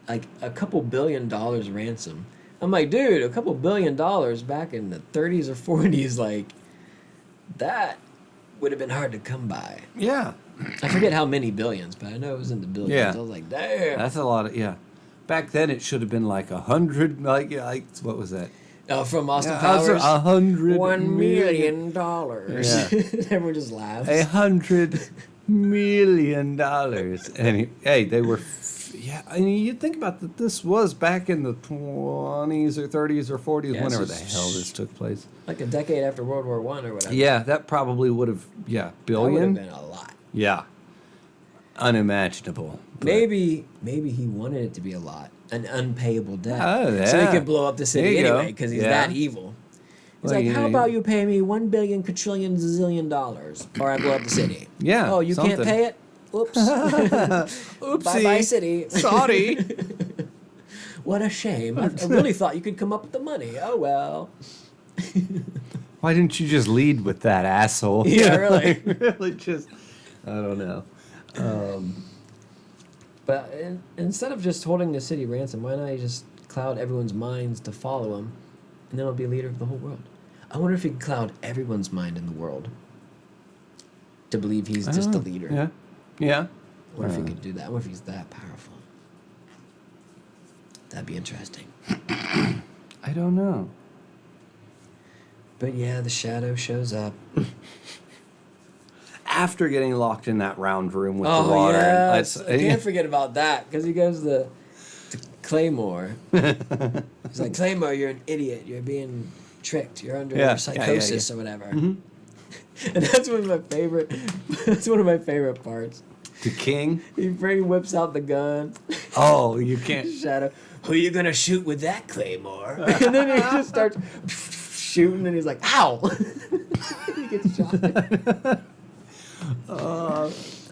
S2: like a couple $1 billion ransom. I'm like, dude, a couple $1 billion back in the 30s or 40s, like, that would have been hard to come by.
S1: Yeah.
S2: I forget how many billions, but I know it was in the billions.
S1: Yeah.
S2: I was like, damn.
S1: That's a lot of, yeah. Back then it should have been like 100, like what was that?
S2: Oh, from Austin
S1: Yeah,
S2: Powers?
S1: $100
S2: $1 million.
S1: Yeah.
S2: Everyone just laughs.
S1: $100 million. And they were, yeah. I mean, you think about that. This was back in the 20s or 30s or 40s,
S2: Yeah,
S1: whenever
S2: so
S1: the hell this took place.
S2: Like a decade after World War I or whatever.
S1: Yeah, that probably would have,
S2: That would
S1: billion.
S2: have been a lot.
S1: Yeah, unimaginable. But-
S2: Maybe he wanted it to be a lot, an unpayable debt,
S1: Oh, yeah.
S2: so he could blow up the
S1: There
S2: city
S1: you go.
S2: anyway because he's
S1: Yeah.
S2: that evil. He's
S1: Well,
S2: like,
S1: you
S2: how
S1: know,
S2: about you pay me $1 billion quadrillion zillion dollars, or I blow up the city?
S1: Yeah,
S2: Oh, you can't
S1: something.
S2: pay it? Oops.
S1: Oopsie.
S2: Bye bye city.
S1: Sorry.
S2: What a shame. I really thought you could come up with the money. Oh well.
S1: Why didn't you just lead with that, asshole?
S2: Yeah, really.
S1: Really just, I don't know.
S2: But instead of just holding the city ransom, why not you just cloud everyone's minds to follow him, and then he'll be leader of the whole world? I wonder if he could cloud everyone's mind in the world to believe he's just the leader.
S1: Yeah. Yeah.
S2: I wonder if he could do that. I wonder if he's that powerful. That'd be interesting.
S1: I don't know.
S2: But yeah, the shadow shows up.
S1: After getting locked in that round room with the
S2: Oh
S1: water.
S2: yeah,
S1: and
S2: I can't forget about that because he goes to Claymore. He's like, Claymore, you're an idiot. You're being tricked. You're under psychosis or whatever.
S1: Mhm.
S2: And that's one of my favorite. That's one of my favorite parts.
S1: The king?
S2: He whips out the gun.
S1: Oh, you can't.
S2: Shadow. Who are you gonna shoot with that Claymore? And then he just starts shooting, and he's like, "Ow!" He gets shot.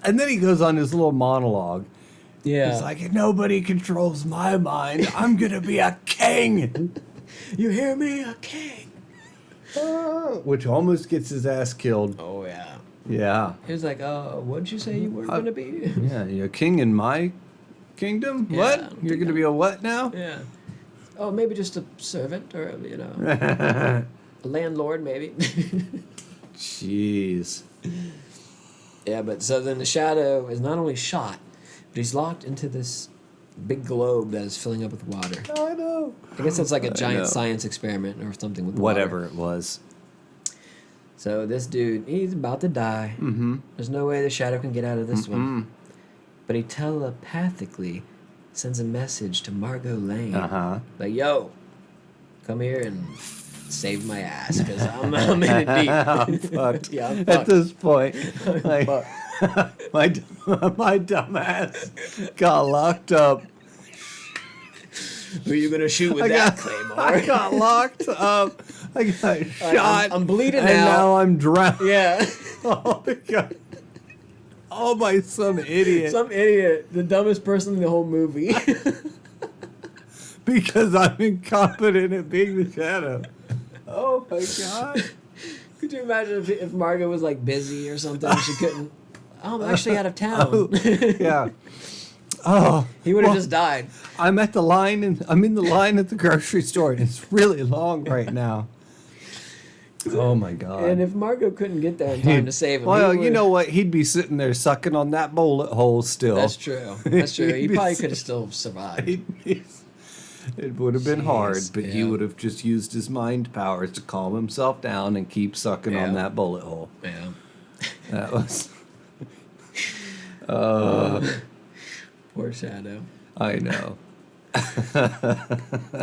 S1: And then he goes on his little monologue.
S2: Yeah.
S1: He's like, nobody controls my mind. I'm going to be a king.
S2: You hear me? A king.
S1: Which almost gets his ass killed.
S2: Oh yeah.
S1: Yeah.
S2: He was like, what'd you say you were gonna be?
S1: Yeah, you're a king in my kingdom?
S2: Yeah, I
S1: What?
S2: don't
S1: You're
S2: think
S1: going to be a what now?
S2: Yeah. Oh, maybe just a servant or a landlord, maybe.
S1: Jeez.
S2: Yeah, but so then the shadow is not only shot, but he's locked into this big globe that is filling up with water.
S1: I know.
S2: I guess that's like a
S1: I
S2: giant
S1: know.
S2: science experiment or something with
S1: Whatever
S2: water.
S1: it was.
S2: So this dude, he's about to die.
S1: Mm-hmm.
S2: There's no way the shadow can get out of this one. But he telepathically sends a message to Margot Lane.
S1: Uh-huh.
S2: Like, yo, come here and save my ass because I'm in it deep.
S1: I'm fucked.
S2: Yeah, I'm
S1: At
S2: fucked.
S1: this point, like,
S2: fucked.
S1: my dumb ass got locked up.
S2: Who are you going to shoot with
S1: I
S2: that,
S1: got,
S2: Claymore?
S1: I got locked up. I got shot.
S2: I'm bleeding
S1: and
S2: now.
S1: now I'm drowned.
S2: Yeah.
S1: Oh my god. Oh my, some idiot.
S2: Some idiot. The dumbest person in the whole movie.
S1: Because I'm incompetent at being the shadow. Oh my god.
S2: Could you imagine if Margot was like busy or something and she couldn't? Oh, I'm actually out of town.
S1: Oh, yeah. Oh.
S2: He would have
S1: well,
S2: just died.
S1: I'm at the line and I'm in the line at the grocery store and it's really long right now. Oh my god.
S2: And if Margot couldn't get there in time to save him,
S1: well,
S2: he
S1: you
S2: would-
S1: know what? He'd be sitting there sucking on that bullet hole still.
S2: That's true. That's true. He
S1: He'd be
S2: probably
S1: s-
S2: could have still survived.
S1: It would have been hard,
S2: Jeez,
S1: but he
S2: yeah.
S1: would have just used his mind powers to calm himself down and keep sucking on
S2: Yeah.
S1: that bullet hole.
S2: Yeah.
S1: That was.
S2: Poor Shadow.
S1: I know.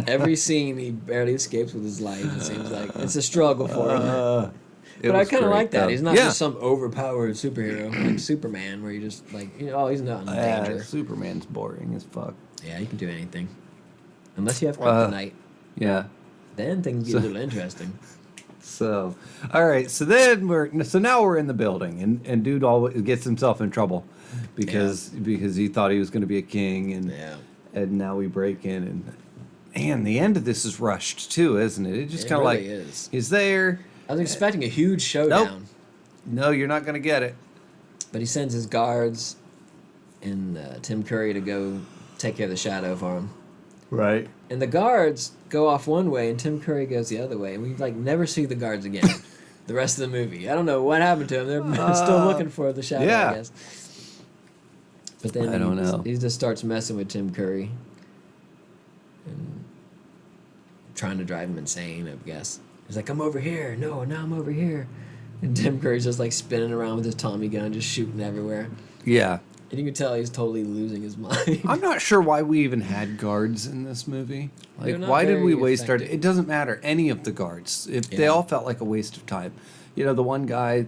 S2: Every scene he barely escapes with his life. It seems like it's a struggle for him.
S1: It
S2: But I
S1: was
S2: kind of
S1: great,
S2: like that.
S1: though.
S2: He's not
S1: Yeah.
S2: just some overpowered superhero like Superman, where you just like, oh, he's not in danger.
S1: Superman's boring as fuck.
S2: Yeah, you can do anything, unless you have kryptonite.
S1: Yeah.
S2: Then things get a little interesting.
S1: So, all right. So then now we're in the building, and dude always gets himself in trouble because he thought he was going to be a king, and now we break in, and the end of this is rushed too, isn't it? It just kind of
S2: really
S1: like
S2: is.
S1: he's there.
S2: I was expecting a huge showdown.
S1: No, you're not going to get it.
S2: But he sends his guards and Tim Curry to go take care of the shadow for him.
S1: Right.
S2: And the guards go off one way, and Tim Curry goes the other way, and we never see the guards again. The rest of the movie, I don't know what happened to them. They're still looking for the shadow, I guess. But then
S1: I don't know.
S2: He just starts messing with Tim Curry and trying to drive him insane, I guess. He's like, "I'm over here. No, now I'm over here." And Tim Curry's just spinning around with his Tommy gun, just shooting everywhere.
S1: Yeah.
S2: And you can tell he's totally losing his mind.
S1: I'm not sure why we even had guards in this movie. Why did we waste our... It doesn't matter, any of the guards. They all felt like a waste of time. You know, the one guy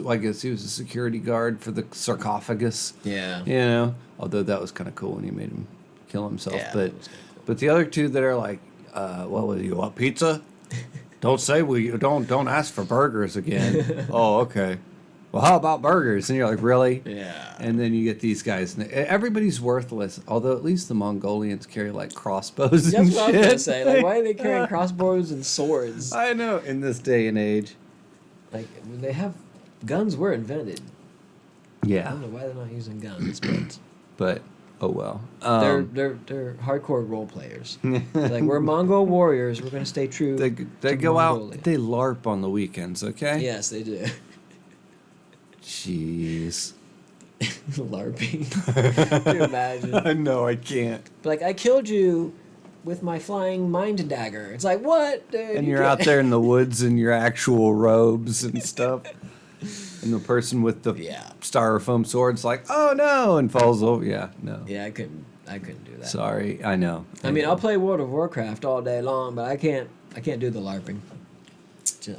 S1: I guess he was a security guard for the sarcophagus.
S2: Yeah.
S1: You know, although that was kind of cool when he made him kill himself.
S2: Yeah,
S1: but the other two that are like, what was you want, pizza? Don't ask for burgers again. Oh, okay. Well, how about burgers? And you're like, really?
S2: Yeah.
S1: And then you get these guys. And everybody's worthless, although at least the Mongolians carry crossbows and
S2: That's what
S1: shit.
S2: I was gonna say. Why are they carrying crossbows and swords?
S1: I know, in this day and age.
S2: They have guns were invented. I
S1: Yeah.
S2: don't know why they're not using guns,
S1: But oh well.
S2: they're hardcore role players. We're Mongol warriors. We're gonna stay true.
S1: They
S2: to
S1: go
S2: Mongolia.
S1: out. They LARP on the weekends. Okay.
S2: Yes, they do.
S1: Jeez.
S2: LARPing. Can you imagine?
S1: I know, I can't.
S2: I killed you with my flying mind dagger. It's like, what, dude?
S1: And you're out there in the woods in your actual robes and stuff. And the person with the styrofoam sword's like, oh no, and falls over. Yeah, no.
S2: Yeah, I couldn't do that.
S1: Sorry, I know.
S2: I mean, I'll play World of Warcraft all day long, but I can't do the LARPing.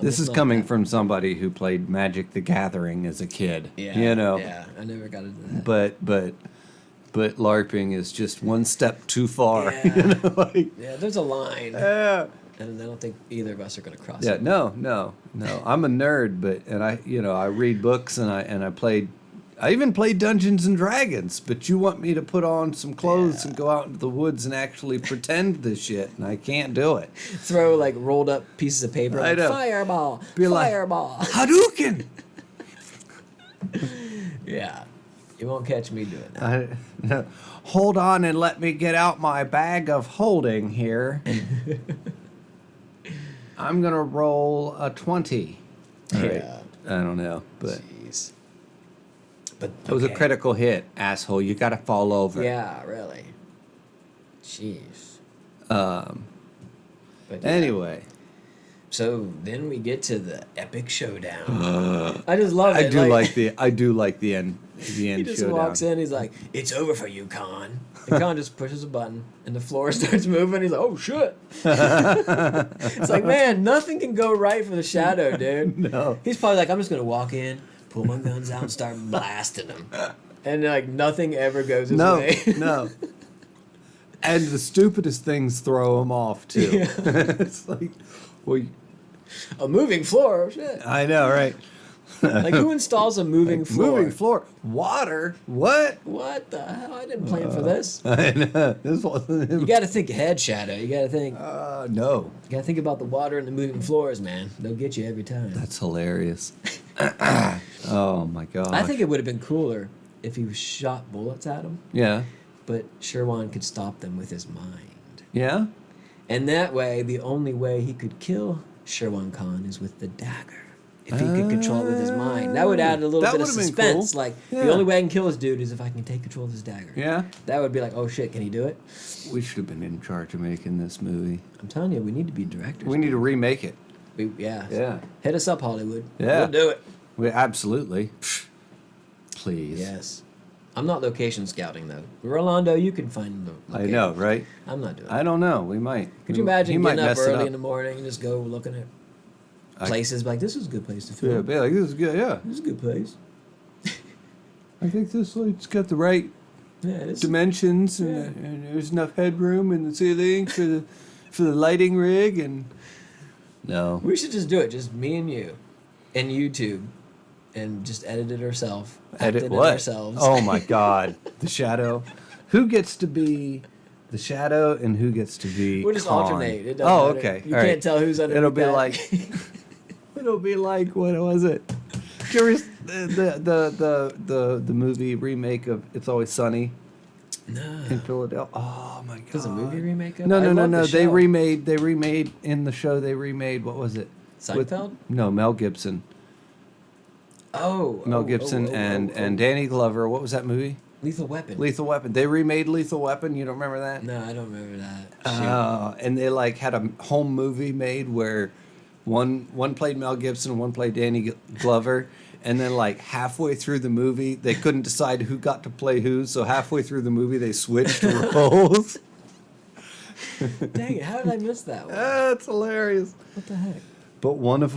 S1: This is coming from somebody who played Magic the Gathering as a kid.
S2: Yeah.
S1: You know.
S2: Yeah, I never got into that.
S1: But LARPing is just one step too far.
S2: Yeah.
S1: You know,
S2: Yeah, there's a line.
S1: Yeah.
S2: And I don't think either of us are going to cross
S1: Yeah,
S2: it.
S1: no. I'm a nerd, I read books and I even played Dungeons and Dragons, but you want me to put on some clothes and go out into the woods and actually pretend this shit, and I can't do it.
S2: Throw rolled up pieces of paper
S1: I know.
S2: fireball,
S1: Be
S2: fireball.
S1: Hadouken!
S2: Yeah. You won't catch me doing that.
S1: Hold on and let me get out my bag of holding here. I'm going to roll a 20. All right. I don't know, but...
S2: Jeez. But
S1: it was a critical hit, asshole. You got to fall over.
S2: Yeah, really. Jeez.
S1: But anyway.
S2: So then we get to the epic showdown. I just love it.
S1: I do like the end. The end
S2: he just
S1: showdown.
S2: walks in. He's like, "It's over for you, Khan." And Khan just pushes a button, and the floor starts moving. He's like, "Oh shit!" It's like, man, nothing can go right for the Shadow, dude.
S1: No.
S2: He's probably like, "I'm just gonna walk in, pull my guns out, and start blasting them," and nothing ever goes his way.
S1: No. And the stupidest things throw him off too.
S2: Yeah.
S1: It's like, well,
S2: a moving floor. Shit.
S1: I know, right?
S2: Who installs a moving floor?
S1: Moving floor. Water? What?
S2: What the hell? I didn't plan for this.
S1: I know. This wasn't him.
S2: You got to think ahead, Shadow. You got to think.
S1: No.
S2: You got to think about the water and the moving floors, man. They'll get you every time.
S1: That's hilarious. Oh my god.
S2: I think it would have been cooler if he shot bullets at him,
S1: Yeah.
S2: but Sherwan could stop them with his mind.
S1: Yeah?
S2: And that way, the only way he could kill Sherwan Khan is with the dagger. If he could control it with his mind. That would add a little bit of suspense.
S1: Cool.
S2: The only way I can kill this dude is if I can take control of his dagger.
S1: Yeah?
S2: That would be like, oh shit, can he do it?
S1: We should have been in charge of making this movie.
S2: I'm telling you, we need to be directors.
S1: We need to remake it.
S2: Yeah. Hit us up, Hollywood.
S1: Yeah.
S2: We'll do it.
S1: Absolutely. Please.
S2: Yes. I'm not location scouting, though. Rolando, you can find the location.
S1: I know, right?
S2: I'm not doing it.
S1: I don't know. We might.
S2: Could you imagine
S1: He might
S2: getting up
S1: mess it
S2: early in the morning and just go looking at places like, this is a good place to film.
S1: Yeah, be like, this is good, yeah.
S2: This is a good place.
S1: I think this light's got the right dimensions and there's enough headroom in the ceiling for the lighting rig and No.
S2: We should just do it, just me and you, and YouTube, and just edit it ourselves.
S1: Edit
S2: it
S1: what?
S2: ourselves.
S1: Oh my God. The Shadow. Who gets to be the Shadow and who gets to be
S2: We'll just
S1: Khan?
S2: alternate. It doesn't matter.
S1: Okay.
S2: You
S1: All
S2: can't
S1: right.
S2: tell who's under.
S1: It'll be like. It'll be like, what was it? Did you ever the movie remake of It's Always Sunny
S2: No.
S1: in Philadelphia? Oh my God.
S2: There's a movie remake of it?
S1: No.
S2: I love the
S1: They
S2: show.
S1: remade in the show. They remade, what was it?
S2: Seinfeld?
S1: No, Mel Gibson. Mel Gibson and Danny Glover. What was that movie?
S2: Lethal Weapon.
S1: Lethal Weapon. They remade Lethal Weapon. You don't remember that?
S2: No, I don't remember that.
S1: And they like had a home movie made where one played Mel Gibson, one played Danny Glover, and then like halfway through the movie they couldn't decide who got to play who, so halfway through the movie they switched roles.
S2: Dang it! How did I miss that one?
S1: That's hilarious.
S2: What the heck?
S1: But one of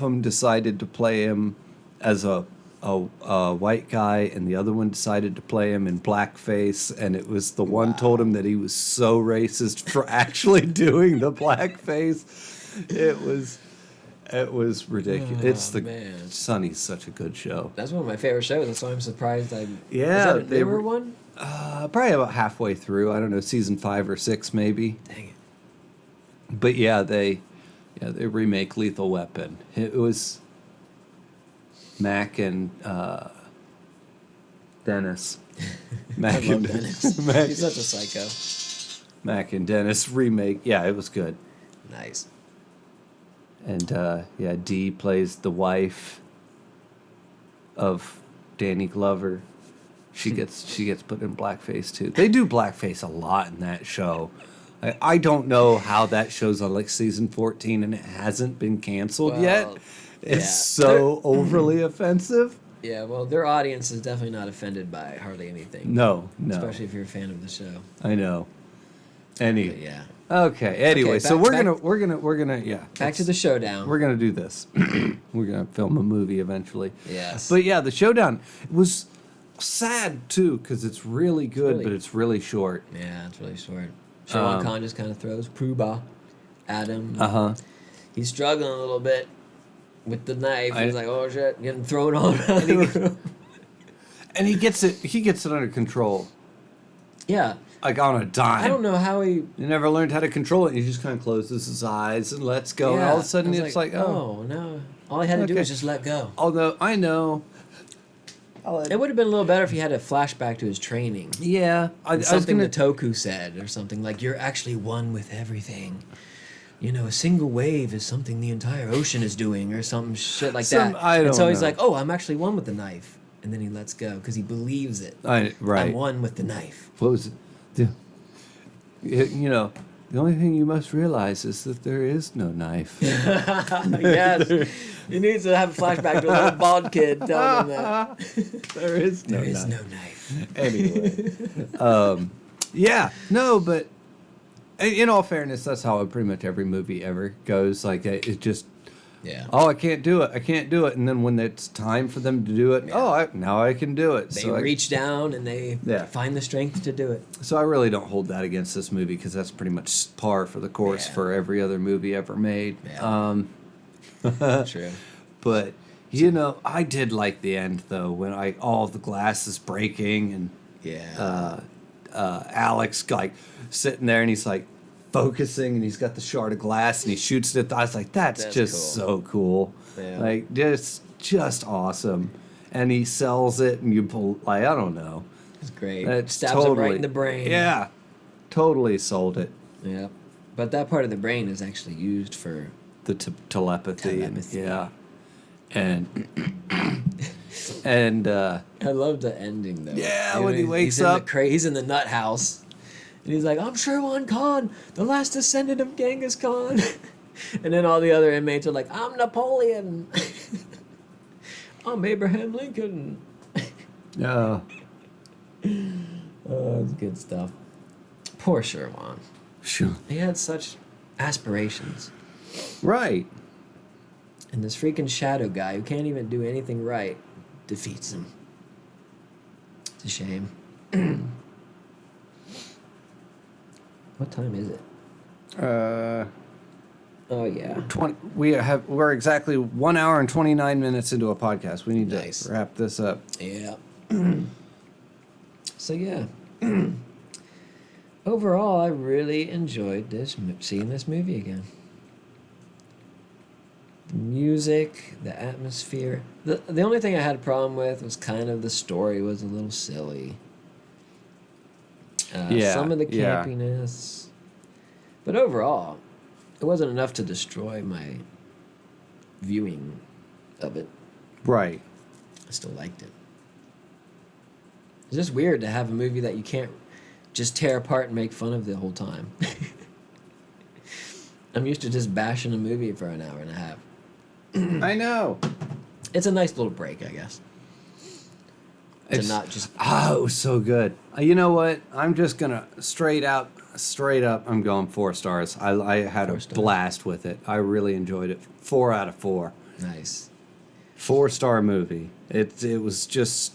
S1: them decided to play him as a white guy, and the other one decided to play him in blackface, and it was the one told him that he was so racist for actually doing the blackface. It was ridiculous.
S2: Man.
S1: Sunny's such a good show.
S2: That's one of my favorite shows. That's why I'm surprised.
S1: Yeah,
S2: is that a newer one?
S1: Probably about halfway through. I don't know, season 5 or 6 maybe.
S2: Dang it!
S1: But yeah, they remake Lethal Weapon. It was Mac and Dennis. Mac
S2: I love Dennis.
S1: Mac,
S2: He's such a psycho.
S1: Mac and Dennis remake. Yeah, it was good.
S2: Nice.
S1: And Dee plays the wife of Danny Glover. She gets put in blackface too. They do blackface a lot in that show. I don't know how that show's on like season 14 and it hasn't been canceled yet. It's so overly offensive.
S2: Yeah, well, their audience is definitely not offended by hardly anything.
S1: No.
S2: Especially if you're a fan of the show.
S1: I know.
S2: But yeah.
S1: Okay. Anyway, so we're
S2: back-
S1: gonna
S2: Back to the showdown.
S1: We're gonna do this. We're gonna film a movie eventually.
S2: Yes.
S1: But yeah, the showdown was sad too because it's really good, but it's really short.
S2: Yeah, it's really short. Sherlock Khan just kind of throws Pooh at him. He's struggling a little bit with the knife. He's like, "Oh shit!" Getting thrown on.
S1: And he gets it under control.
S2: Yeah.
S1: Like on a dime.
S2: I don't know how he.
S1: He never learned how to control it. He just kind of closes his eyes and lets go. And all of a sudden, it's like, oh
S2: no! All he had to do was just let go.
S1: Although I know.
S2: It would have been a little better if he had a flashback to his training.
S1: Yeah,
S2: Something that Toku said, or something like, "You're actually one with everything." You know, a single wave is something the entire ocean is doing, or some shit like that. And so he's like, "Oh, I'm actually one with the knife," and then he lets go because he believes it.
S1: Right.
S2: I'm one with the knife.
S1: What was it? You know, the only thing you must realize is that there is no knife.
S2: Yes. He needs to have a flashback to a little bald kid telling him that.
S1: There is no
S2: knife.
S1: Anyway. Yeah. No, but in all fairness, that's how pretty much every movie ever goes. Like, it just...
S2: Yeah.
S1: Oh, I can't do it. And then when it's time for them to do it, now I can do it.
S2: They reach down and they find the strength to do it.
S1: So I really don't hold that against this movie because that's pretty much par for the course for every other movie ever made.
S2: Yeah. True.
S1: But, you know, I did like the end, though, when all the glass is breaking and Alex, like, sitting there and he's, like, focusing and he's got the shard of glass and he shoots it. I was like, that's just
S2: cool.
S1: so cool.
S2: Yeah.
S1: Like, just awesome. And he sells it and you pull, like, I don't know.
S2: It's great.
S1: It's
S2: Stabs him right in the brain.
S1: Yeah. Totally sold it.
S2: Yeah. But that part of the brain is actually used for
S1: The telepathy.
S2: Telepathy.
S1: And and
S2: I love the ending though.
S1: Yeah,
S2: You know,
S1: when he wakes
S2: he's
S1: up.
S2: he's in the nut house. And he's like, "I'm Sherwan Khan, the last descendant of Genghis Khan." And then all the other inmates are like, "I'm Napoleon." "I'm Abraham Lincoln."
S1: Oh,
S2: It's good stuff. Poor Sherwan.
S1: sure.
S2: He had such aspirations.
S1: Right.
S2: And this freaking shadow guy who can't even do anything right defeats him. It's a shame. What time is it? Oh yeah.
S1: We're exactly 1 hour and 29 minutes into a podcast. We need
S2: Nice.
S1: to wrap this up.
S2: Yeah. So yeah. Overall, I really enjoyed seeing this movie again. The music, the atmosphere. The only thing I had a problem with was kind of the story was a little silly. Some of the campiness. But overall, it wasn't enough to destroy my viewing of it.
S1: Right.
S2: I still liked it. It's just weird to have a movie that you can't just tear apart and make fun of the whole time. I'm used to just bashing a movie for an hour and a half.
S1: I know.
S2: It's a nice little break, I guess. To not just...
S1: it was so good. You know what? I'm just going to straight up, I'm going 4 stars. I had
S2: 4
S1: a
S2: stars.
S1: blast with it. I really enjoyed it. 4 out of 4.
S2: Nice.
S1: 4-star movie. It was just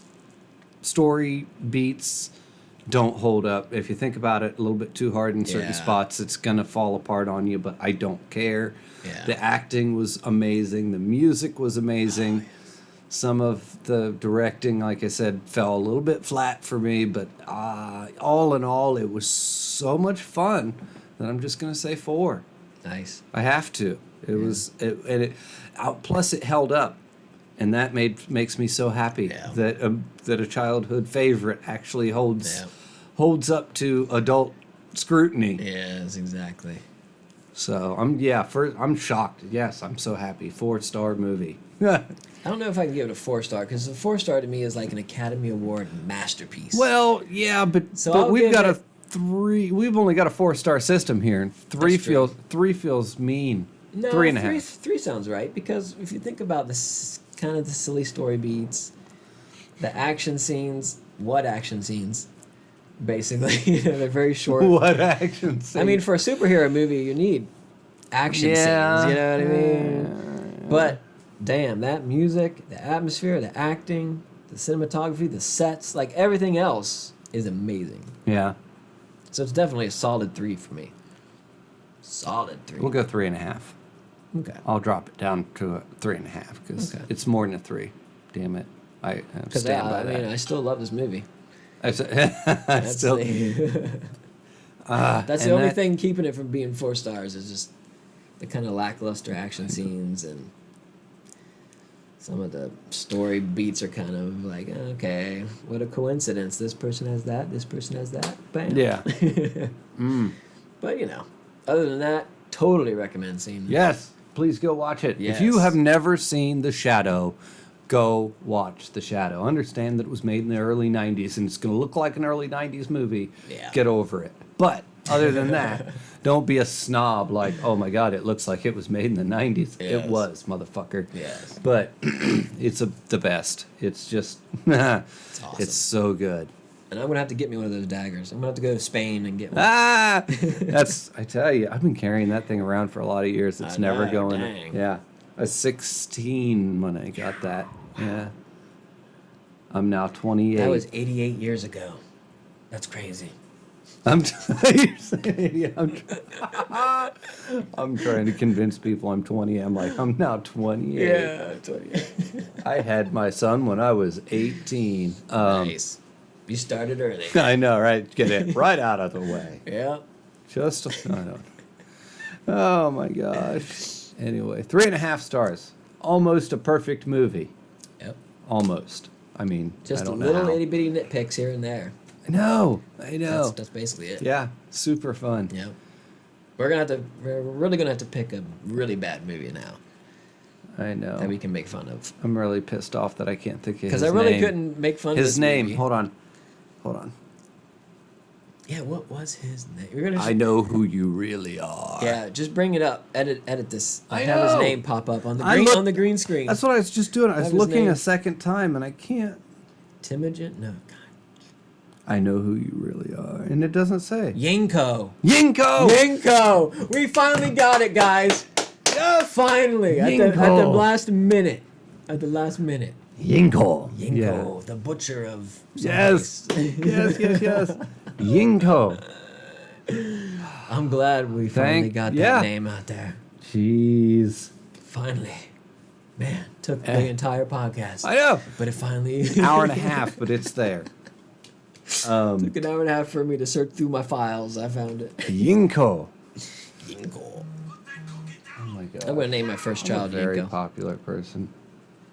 S1: story beats don't hold up. If you think about it a little bit too hard in certain spots, it's going to fall apart on you, but I don't care.
S2: Yeah.
S1: The acting was amazing. The music was amazing. Some of the directing, like I said, fell a little bit flat for me, but all in all, it was so much fun that I'm just going to say 4.
S2: Nice.
S1: I have to. Plus it held up. And that makes me so happy that a childhood favorite actually holds up to adult scrutiny.
S2: Yes, exactly.
S1: So I'm shocked. Yes, I'm so happy. 4-star movie.
S2: I don't know if I can give it a 4-star because a 4-star to me is like an Academy Award masterpiece.
S1: Well, yeah, but we've got a 3. We've only got a 4-star system here, and 3 feels mean.
S2: No,
S1: 3.5.
S2: 3 sounds right because if you think about this, kind of the silly story beats, the action scenes. What action scenes? Basically, they're very short.
S1: What action scenes?
S2: I mean, for a superhero movie, you need action scenes. You know what I mean? But damn, that music, the atmosphere, the acting, the cinematography, the sets, like everything else is amazing.
S1: Yeah.
S2: So it's definitely a solid 3 for me. Solid 3.
S1: We'll go 3.5.
S2: Okay.
S1: I'll drop it down to a 3.5 because it's more than a 3. Damn it. I stand by that.
S2: I mean, I still love this movie.
S1: That's
S2: That's
S1: still.
S2: the only thing keeping it from being 4 stars is just the kind of lackluster action scenes and some of the story beats are kind of like, okay, what a coincidence. This person has that. This person has that. Bam.
S1: Yeah.
S2: But, other than that, totally recommend seeing it.
S1: Yes. Please go watch it.
S2: Yes.
S1: If you have never seen The Shadow, go watch The Shadow. Understand that it was made in the early 90s and it's going to look like an early 90s movie.
S2: Yeah.
S1: Get over it. But other than that, don't be a snob like, oh my God, it looks like it was made in the 90s.
S2: Yes.
S1: It was, motherfucker.
S2: Yes.
S1: But it's the best. It's just,
S2: It's awesome.
S1: it's so good.
S2: And I'm going to have to get me one of those daggers. I'm going to have to go to Spain and get one.
S1: I tell you, I've been carrying that thing around for a lot of years. It's never going.
S2: Dang.
S1: Yeah. I was 16 when I got that. Yeah. I'm now 28.
S2: That was 88 years ago. That's crazy.
S1: I'm trying to convince people I'm 20. I'm like, I'm now 28.
S2: Yeah, 28.
S1: I had my son when I was 18.
S2: Nice. You started early.
S1: I know, right? Get it right out of the way.
S2: Yeah.
S1: Just, I don't. Oh my gosh. Anyway, 3.5 stars. Almost a perfect movie.
S2: Yep.
S1: Almost. I mean,
S2: Just
S1: I
S2: a
S1: don't
S2: little
S1: know how.
S2: itty bitty nitpicks here and there.
S1: I know.
S2: That's basically it.
S1: Yeah, super fun.
S2: Yep. We're really gonna have to pick a really bad movie now
S1: I know.
S2: that we can make fun of.
S1: I'm really pissed off that I can't think of his name.
S2: Because I really couldn't make fun of
S1: his
S2: this
S1: name.
S2: movie.
S1: Hold on.
S2: Yeah, what was his name? We're gonna
S1: I know who you really are.
S2: Yeah, just bring it up. Edit this.
S1: I
S2: Have his
S1: know.
S2: name pop up on the
S1: I
S2: green
S1: looked-
S2: on the green screen.
S1: That's what I was just doing. I
S2: Have
S1: was
S2: his
S1: looking
S2: name.
S1: a second time and I can't.
S2: Timogen? No, God.
S1: I know who you really are, and it doesn't say.
S2: Yinko.
S1: Yinko.
S2: Yinko. We finally got it, guys.
S1: Yes.
S2: Finally, at the
S1: Yinko.
S2: last minute. At the last minute.
S1: Yinko.
S2: Yinko, the butcher of.
S1: Yes. yes. Yinko.
S2: I'm glad we finally got that name out there.
S1: Jeez.
S2: Finally. Man, took the entire podcast.
S1: I know.
S2: But it finally...
S1: An hour and a half, but it's there.
S2: Took an hour and a half for me to search through my files. I found it.
S1: Yinko.
S2: Yinko.
S1: Oh my god.
S2: I'm going to name my first child
S1: I'm a very
S2: Yinko.
S1: popular person,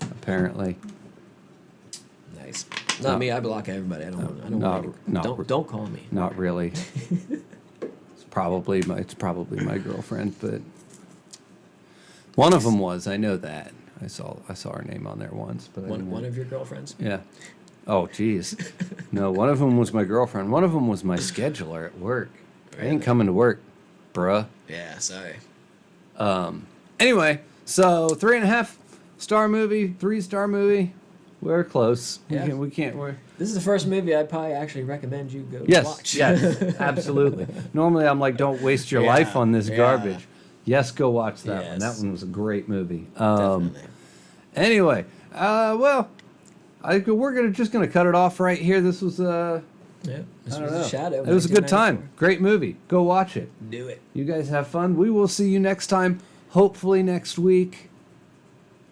S1: apparently.
S2: Nice. Not me. I block everybody. I don't call me.
S1: Not really. It's probably my girlfriend, but one of them was. I know that. I saw her name on there once, but
S2: One of your girlfriends?
S1: Yeah. Oh, jeez. No, one of them was my girlfriend. One of them was my scheduler at work.
S2: Really?
S1: I ain't coming to work, bruh.
S2: Yeah, sorry.
S1: Anyway, so 3.5-star movie, 3-star movie. We're close.
S2: Yeah.
S1: We can't. We're
S2: This is the first movie I'd probably actually recommend you go watch.
S1: Yes, absolutely. Normally, I'm like, don't waste your life on this garbage. Yes, go watch that one. That one was a great movie.
S2: Definitely.
S1: Anyway, well, we're just gonna cut it off right here. This was
S2: This was a Shadow.
S1: It was a good
S2: 1994.
S1: time. Great movie. Go watch it.
S2: Do it.
S1: You guys have fun. We will see you next time. Hopefully next week.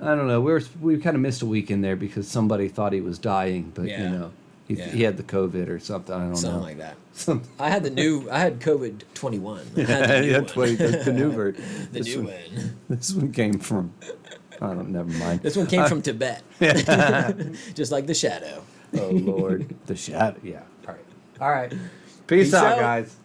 S1: I don't know. We kind of missed a week in there because somebody thought he was dying, but you know, he had the COVID or something. I don't know.
S2: Something like that. I had COVID 21.
S1: The new version.
S2: The new one.
S1: This one came from. I don't. Never mind.
S2: This one came from Tibet. Just like the Shadow.
S1: Oh Lord, the shadow. Yeah. All right. Peace out, guys.